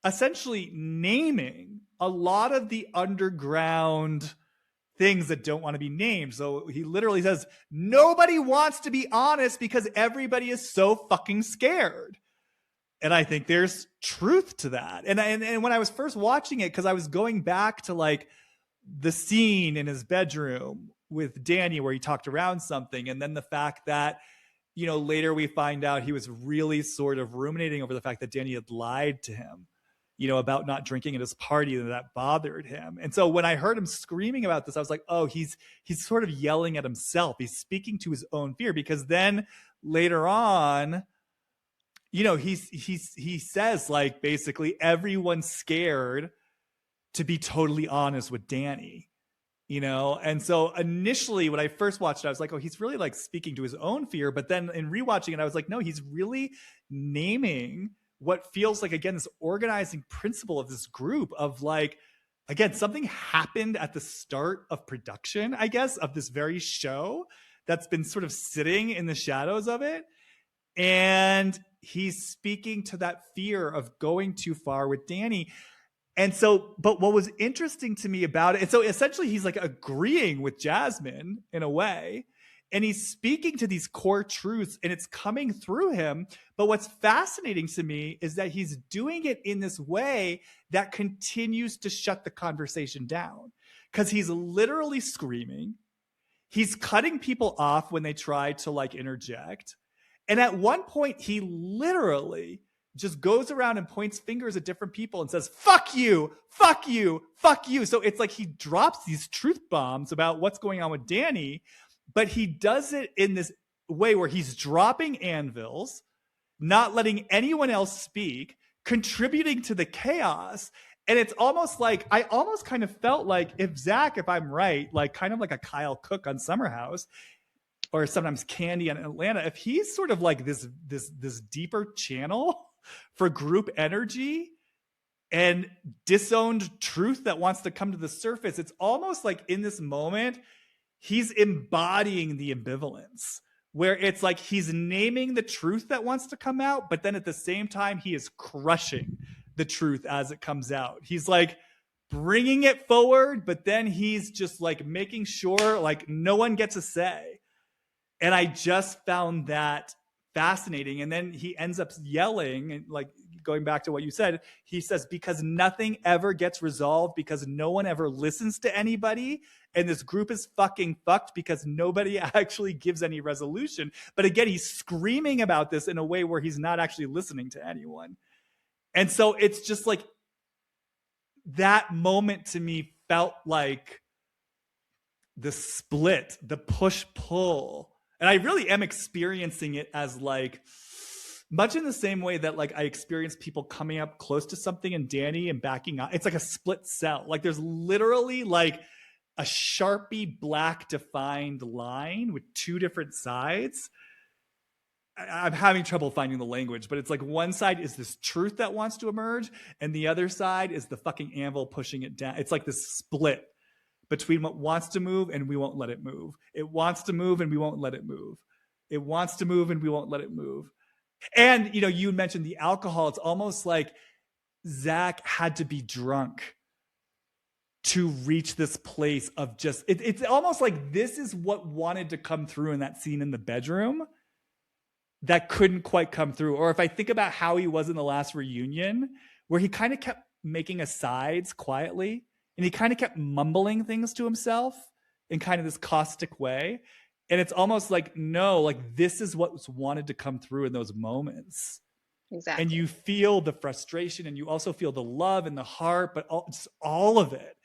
essentially naming a lot of the underground things that don't want to be named. So he literally says, nobody wants to be honest because everybody is so fucking scared. And I think there's truth to that. And when I was first watching it, because I was going back to like the scene in his bedroom with Danny where he talked around something, and then the fact that, later we find out he was really sort of ruminating over the fact that Danny had lied to him, about not drinking at his party, and that bothered him. And so when I heard him screaming about this, I was like, oh, he's sort of yelling at himself. He's speaking to his own fear, because then later on, he says, like, basically everyone's scared to be totally honest with Danny, And so initially when I first watched it, I was like, oh, he's really like speaking to his own fear. But then in rewatching it, I was like, no, he's really naming what feels like, again, this organizing principle of this group of like, again, something happened at the start of production, I guess, of this very show that's been sort of sitting in the shadows of it. And he's speaking to that fear of going too far with Danny. And so, but what was interesting to me about it, and so essentially he's like agreeing with Jasmine in a way, and he's speaking to these core truths and it's coming through him. But what's fascinating to me is that he's doing it in this way that continues to shut the conversation down, because he's literally screaming. He's cutting people off when they try to like interject. And at one point he literally just goes around and points fingers at different people and says, fuck you, fuck you, fuck you. So it's like he drops these truth bombs about what's going on with Danny, but he does it in this way where he's dropping anvils, not letting anyone else speak, contributing to the chaos. And it's almost like, I almost kind of felt like if Zach, if I'm right, like kind of like a Kyle Cook on Summer House, or sometimes Candy on Atlanta, if he's sort of like this deeper channel for group energy and disowned truth that wants to come to the surface, it's almost like in this moment, he's embodying the ambivalence, where it's like he's naming the truth that wants to come out, but then at the same time, he is crushing the truth as it comes out. He's like bringing it forward, but then he's just like making sure like no one gets a say. And I just found that fascinating. And then he ends up yelling, and like going back to what you said, he says, because nothing ever gets resolved, because no one ever listens to anybody. And this group is fucking fucked because nobody actually gives any resolution. But again, he's screaming about this in a way where he's not actually listening to anyone. And so it's just like that moment to me felt like the split, the push-pull. And I really am experiencing it as like, much in the same way that like I experience people coming up close to something and Danny and backing out. It's like a split cell. Like there's literally like a Sharpie black defined line with two different sides. I'm having trouble finding the language, but it's like one side is this truth that wants to emerge, and the other side is the fucking anvil pushing it down. It's like this split between what wants to move and we won't let it move. It wants to move and we won't let it move. It wants to move and we won't let it move. And, you know, you mentioned the alcohol. It's almost like Zach had to be drunk to reach this place of just, it's almost like this is what wanted to come through in that scene in the bedroom that couldn't quite come through. Or if I think about how he was in the last reunion, where he kind of kept making asides quietly, and he kind of kept mumbling things to himself in kind of this caustic way. And it's almost like, no, like this is what's wanted to come through in those moments.
Exactly.
And you feel the frustration, and you also feel the love and the heart, but just all of it.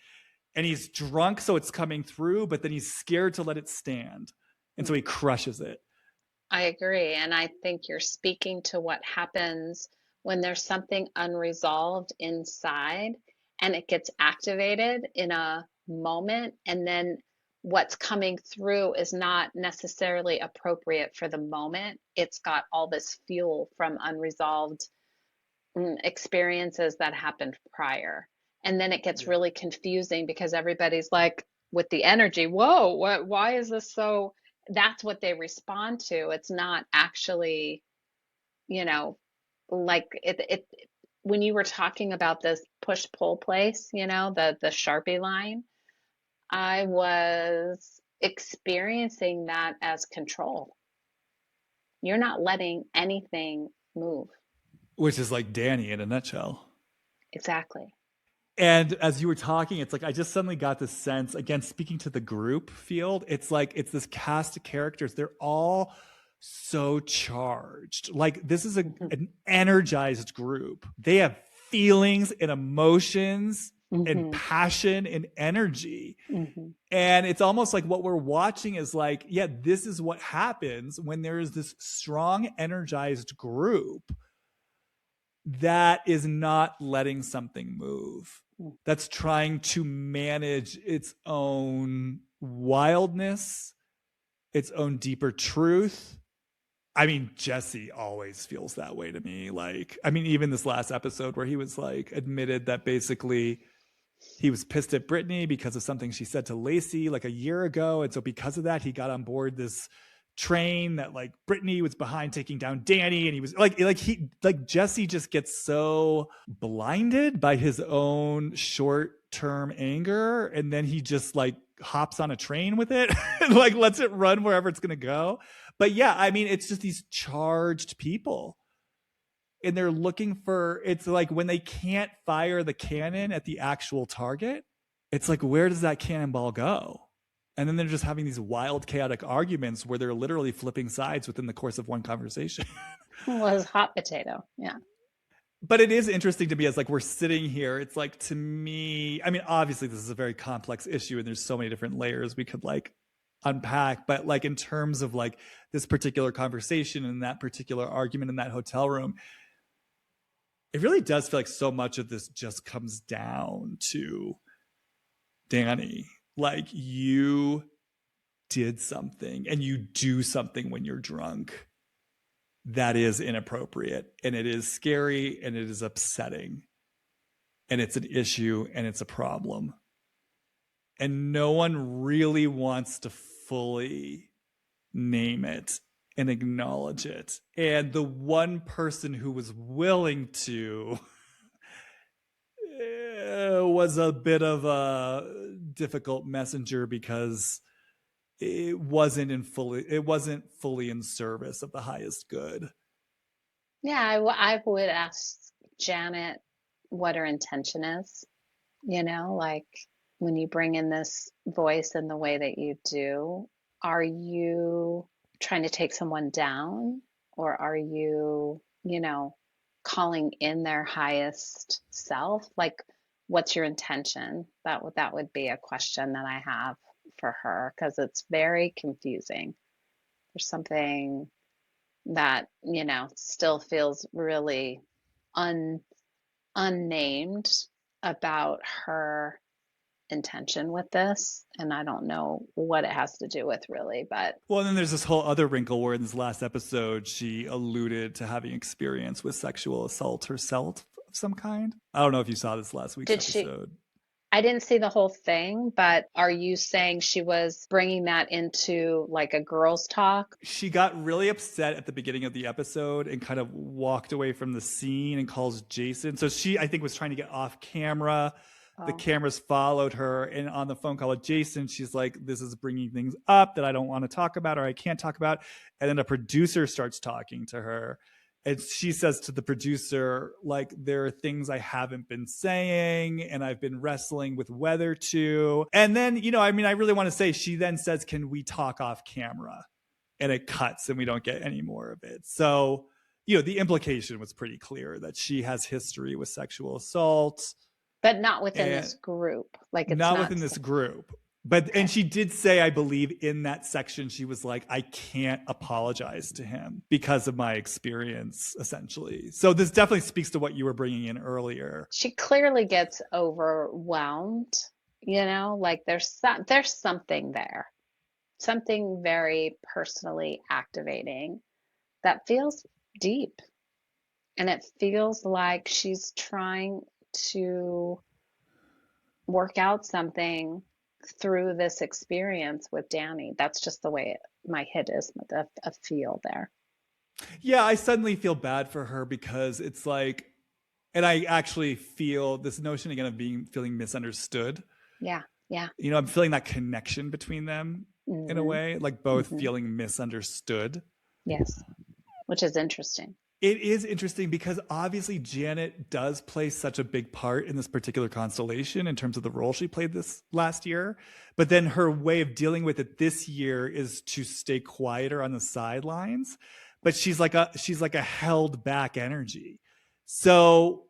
And he's drunk, so it's coming through, but then he's scared to let it stand. And so he crushes it.
I agree. And I think you're speaking to what happens when there's something unresolved inside and it gets activated in a moment, and then what's coming through is not necessarily appropriate for the moment. It's got all this fuel from unresolved experiences that happened prior. And then it gets really confusing because everybody's like, with the energy, whoa, why is this so? That's what they respond to. It's not actually, you know, like it when you were talking about this push-pull place, you know, the Sharpie line, I was experiencing that as control. You're not letting anything move.
Which is like Danny in a nutshell.
Exactly.
And as you were talking, it's like I just suddenly got this sense, again, speaking to the group field, it's like it's this cast of characters. They're all so charged. Like this is an energized group. They have feelings and emotions and passion and energy. And it's almost like what we're watching is like, yeah, this is what happens when there is this strong, energized group that is not letting something move, that's trying to manage its own wildness, its own deeper truth. I mean, Jesse always feels that way to me. Like, I mean, even this last episode where he was like admitted that basically he was pissed at Brittany because of something she said to Lacey like a year ago. And so because of that, he got on board this train that like Brittany was behind taking down Danny, and he was like Jesse just gets so blinded by his own short-term anger, and then he just like hops on a train with it and like lets it run wherever it's gonna go. But yeah, I mean, it's just these charged people, and they're looking for, it's like when they can't fire the cannon at the actual target, it's like, where does that cannonball go? And then they're just having these wild, chaotic arguments where they're literally flipping sides within the course of one conversation.
It was hot potato. Yeah.
But it is interesting to me as like we're sitting here. It's like, to me, I mean, obviously this is a very complex issue and there's so many different layers we could like unpack. But like in terms of like this particular conversation and that particular argument in that hotel room, it really does feel like so much of this just comes down to Danny. Like, you did something and you do something when you're drunk that is inappropriate, and it is scary and it is upsetting, and it's an issue and it's a problem, and no one really wants to fully name it and acknowledge it. And the one person who was willing to was a bit of a difficult messenger, because it wasn't fully in service of the highest good.
Yeah, I would ask Janet what her intention is. Like when you bring in this voice in the way that you do, are you trying to take someone down, or are you, calling in their highest self? Like, what's your intention? That would be a question that I have for her, because it's very confusing. There's something that, still feels really unnamed about her intention with this, and I don't know what it has to do with, really. But
Well, and then there's this whole other wrinkle where in this last episode she alluded to having experience with sexual assault herself of some kind. I don't know if you saw this last week's
did she?
episode.
I didn't see the whole thing, but are you saying she was bringing that into like a girls' talk?
She got really upset at the beginning of the episode and kind of walked away from the scene and calls Jason. So she, I think, was trying to get off camera. The cameras followed her, and on the phone call with Jason, she's like, this is bringing things up that I don't want to talk about, or I can't talk about. And then a producer starts talking to her, and she says to the producer, like, there are things I haven't been saying and I've been wrestling with whether to. And then, I really want to say, she then says, can we talk off camera? And it cuts and we don't get any more of it. So, the implication was pretty clear that she has history with sexual assault.
But not within this group. Like, it's
not within this group. But okay. And she did say, I believe in that section, she was like, I can't apologize to him because of my experience, essentially. So this definitely speaks to what you were bringing in earlier.
She clearly gets overwhelmed, like there's something there, something very personally activating that feels deep. And it feels like she's trying to work out something through this experience with Danny. That's just the way my head is, a feel there.
Yeah, I suddenly feel bad for her, because it's like, and I actually feel this notion again of feeling misunderstood.
Yeah.
I'm feeling that connection between them in a way, like both feeling misunderstood.
Yes, which is interesting.
It is interesting because obviously Janet does play such a big part in this particular constellation in terms of the role she played this last year. But then her way of dealing with it this year is to stay quieter on the sidelines. But she's like a held back energy. So,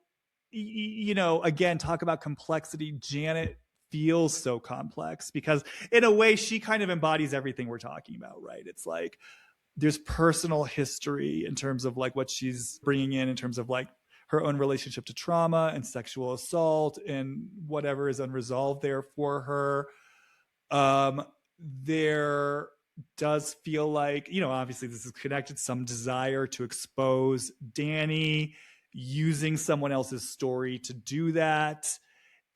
again, talk about complexity. Janet feels so complex because in a way she kind of embodies everything we're talking about, right? It's like, there's personal history in terms of like what she's bringing in terms of like her own relationship to trauma and sexual assault and whatever is unresolved there for her. There does feel like, obviously this is connected, some desire to expose Danny, using someone else's story to do that.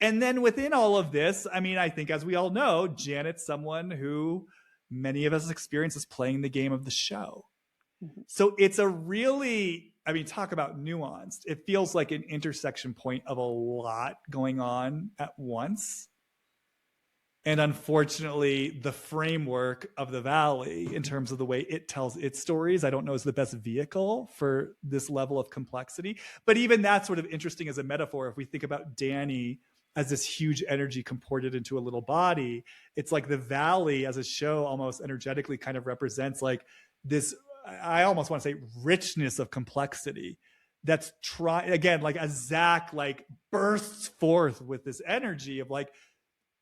And then within all of this, I think, as we all know, Janet's someone who many of us experience as playing the game of the show. Mm-hmm. So it's a really, talk about nuanced. It feels like an intersection point of a lot going on at once. And unfortunately, the framework of the Valley, in terms of the way it tells its stories, I don't know is the best vehicle for this level of complexity. But even that's sort of interesting as a metaphor. If we think about Danny as this huge energy comported into a little body, it's like the Valley as a show almost energetically kind of represents like this, I almost want to say, richness of complexity that's trying, again, like as Zach like bursts forth with this energy of like,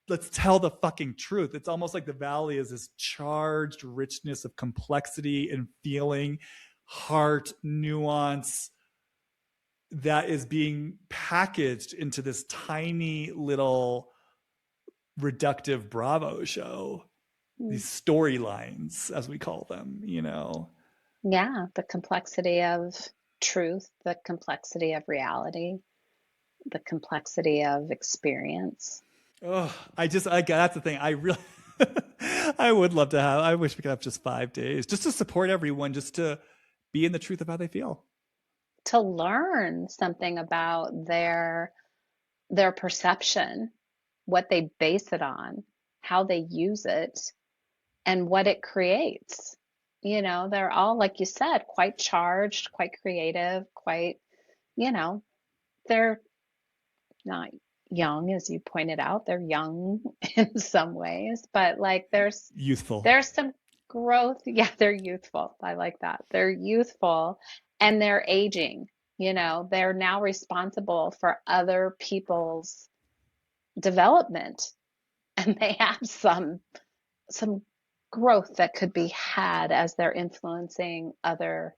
let's tell the fucking truth. It's almost like the valley is this charged richness of complexity and feeling, heart, nuance that is being packaged into this tiny little reductive Bravo show. These storylines, as we call them, you know.
Yeah, the complexity of truth, the complexity of reality, the complexity of experience.
Oh, that's the thing. I really, I would love to have, I wish we could have just 5 days just to support everyone, just to be in the truth of how they feel.
To learn something about their perception, what they base it on, how they use it, and what it creates. You know, they're all, like you said, quite charged, quite creative, quite, you know, they're not young, as you pointed out. They're young in some ways, but like
Youthful.
there's some growth. Yeah, they're youthful. I like that. They're youthful and they're aging. You know, they're now responsible for other people's development, and they have some growth that could be had as they're influencing other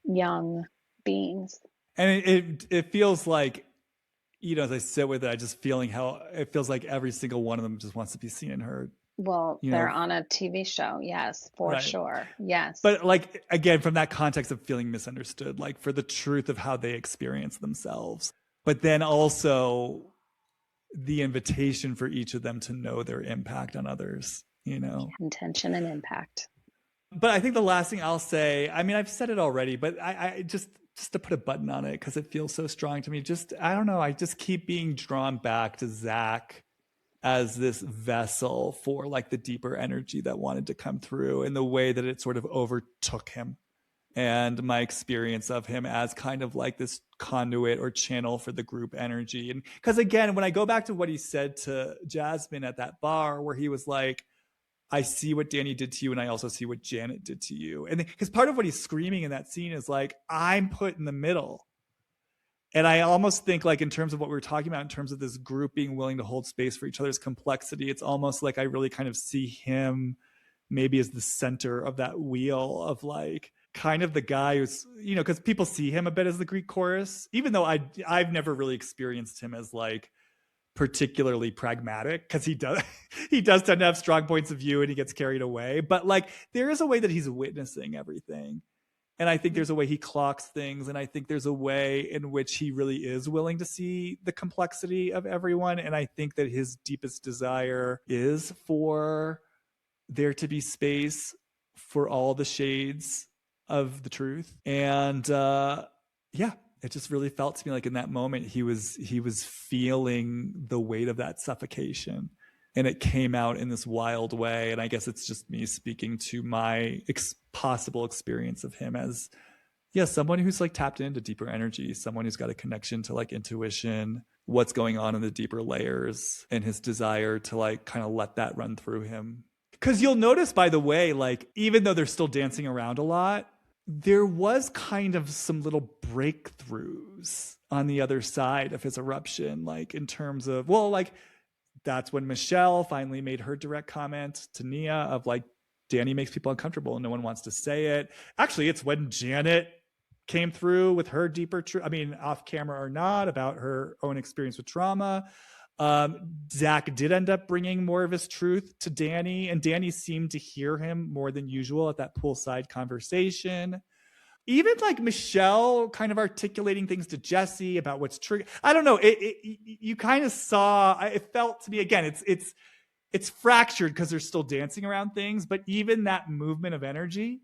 young beings.
And it feels like, you know, as I sit with it, I just feeling how it feels like every single one of them just wants to be seen and heard.
Well,
You
they're
know,
on a TV show. Yes, for
right.
sure. Yes.
But like, again, from that context of feeling misunderstood, like for the truth of how they experience themselves, but then also the invitation for each of them to know their impact on others, you know?
Intention and impact.
But I think the last thing I'll say, I mean, I've said it already, but I just to put a button on it because it feels so strong to me. Just, I don't know, I just keep being drawn back to Zach as this vessel for like the deeper energy that wanted to come through, and the way that it sort of overtook him, and my experience of him as kind of like this conduit or channel for the group energy. And because again, when I go back to what he said to Jasmine at that bar, where he was like, I see what Danny did to you, and I also see what Janet did to you. And because part of what he's screaming in that scene is like, I'm put in the middle. And I almost think, like, in terms of what we were talking about, in terms of this group being willing to hold space for each other's complexity, it's almost like I really kind of see him maybe as the center of that wheel of like kind of the guy who's, you know, because people see him a bit as the Greek chorus, even though I've never really experienced him as like particularly pragmatic, because he does tend to have strong points of view and he gets carried away. But like there is a way that he's witnessing everything. And I think there's a way he clocks things. And I think there's a way in which he really is willing to see the complexity of everyone. And I think that his deepest desire is for there to be space for all the shades of the truth. And yeah, it just really felt to me like in that moment, he was feeling the weight of that suffocation. And it came out in this wild way. And I guess it's just me speaking to my possible experience of him as, yeah, someone who's like tapped into deeper energy, someone who's got a connection to like intuition, what's going on in the deeper layers, and his desire to like kind of let that run through him. Because you'll notice, by the way, like even though they're still dancing around a lot, there was kind of some little breakthroughs on the other side of his eruption, like in terms of, well, like, that's when Michelle finally made her direct comment to Nia of like, Danny makes people uncomfortable and no one wants to say it. Actually, it's when Janet came through with her deeper truth, I mean, off camera or not, about her own experience with trauma. Zach did end up bringing more of his truth to Danny, and Danny seemed to hear him more than usual at that poolside conversation. Even like Michelle kind of articulating things to Jesse about what's true. I don't know. You kind of saw, it felt to me, again, it's fractured because they're still dancing around things, but even that movement of energy,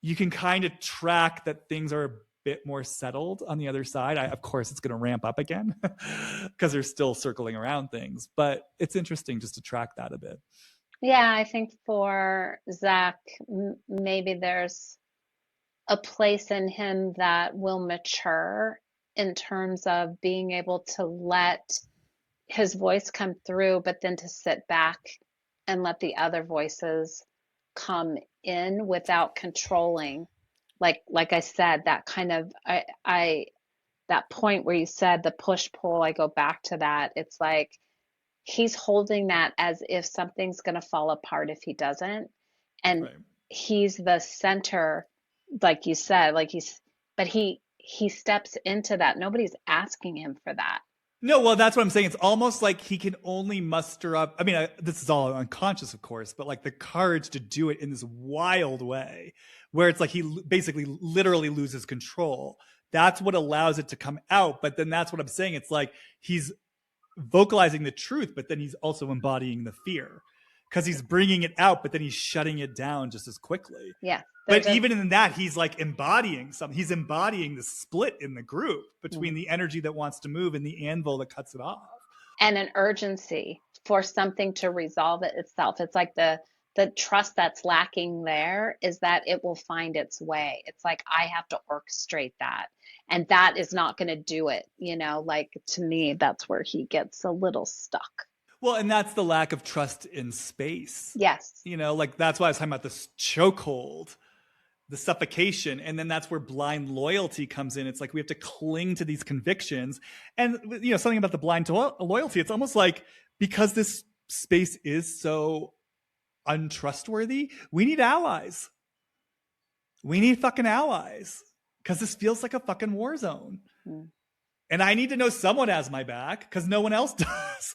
you can kind of track that things are a bit more settled on the other side. Of course, it's going to ramp up again because they're still circling around things, but it's interesting just to track that a bit.
Yeah, I think for Zach, maybe there's a place in him that will mature in terms of being able to let his voice come through, but then to sit back and let the other voices come in without controlling like I said, that kind of I that point where you said the push pull, I go back to that. It's like he's holding that as if something's going to fall apart if he doesn't. And
Right.
he's the center, like you said, but he steps into that. Nobody's asking him for that.
No, well, that's what I'm saying. It's almost like he can only muster up. I mean, this is all unconscious, of course, but like the courage to do it in this wild way where it's like he basically literally loses control. That's what allows it to come out. But then that's what I'm saying. It's like he's vocalizing the truth, but then he's also embodying the fear because he's bringing it out, but then he's shutting it down just as quickly.
Yeah.
But even in that, he's like embodying something. He's embodying the split in the group between the energy that wants to move and the anvil that cuts it off.
And an urgency for something to resolve it itself. It's like the trust that's lacking there is that it will find its way. It's like I have to orchestrate that. And that is not going to do it. Like to me, that's where he gets a little stuck.
Well, and that's the lack of trust in space.
Yes.
Like that's why I was talking about this chokehold, the suffocation, and then that's where blind loyalty comes in. It's like we have to cling to these convictions, and something about the blind loyalty. It's almost like because this space is so untrustworthy, we need allies. We need fucking allies because this feels like a fucking war zone. Mm. And I need to know someone has my back because no one else does.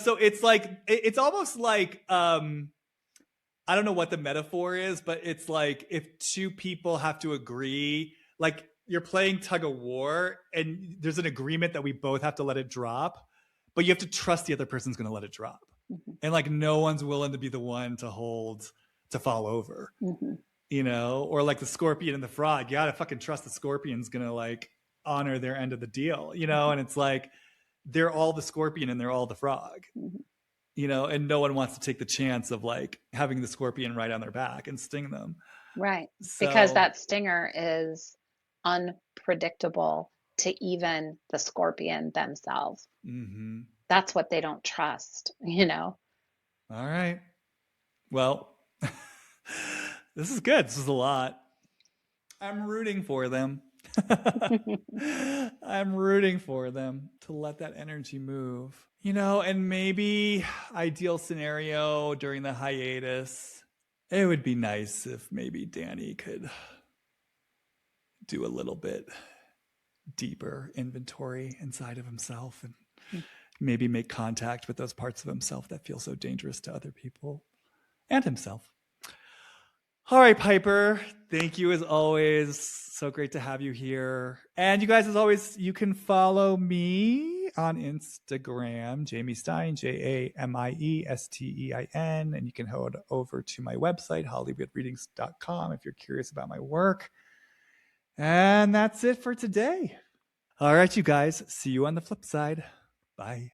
So it's like it's almost like I don't know what the metaphor is, but it's like if two people have to agree, like you're playing tug of war and there's an agreement that we both have to let it drop, but you have to trust the other person's going to let it drop. Mm-hmm. And like no one's willing to be the one to fall over, or like the scorpion and the frog. You got to fucking trust the scorpion's going to like honor their end of the deal, and it's like they're all the scorpion and they're all the frog. Mm-hmm. And no one wants to take the chance of like having the scorpion right on their back and sting them.
Right. Because that stinger is unpredictable to even the scorpion themselves. Mm-hmm. That's what they don't trust, All
right. Well, this is good. This is a lot. I'm rooting for them. I'm rooting for them to let that energy move. And maybe ideal scenario during the hiatus, it would be nice if maybe Danny could do a little bit deeper inventory inside of himself and maybe make contact with those parts of himself that feel so dangerous to other people and himself. All right, Piper, thank you as always. So great to have you here. And you guys, as always, you can follow me on Instagram, Jamie Stein, JAMIESTEIN. And you can head over to my website, hollywoodreadings.com, if you're curious about my work. And that's it for today. All right, you guys, see you on the flip side. Bye.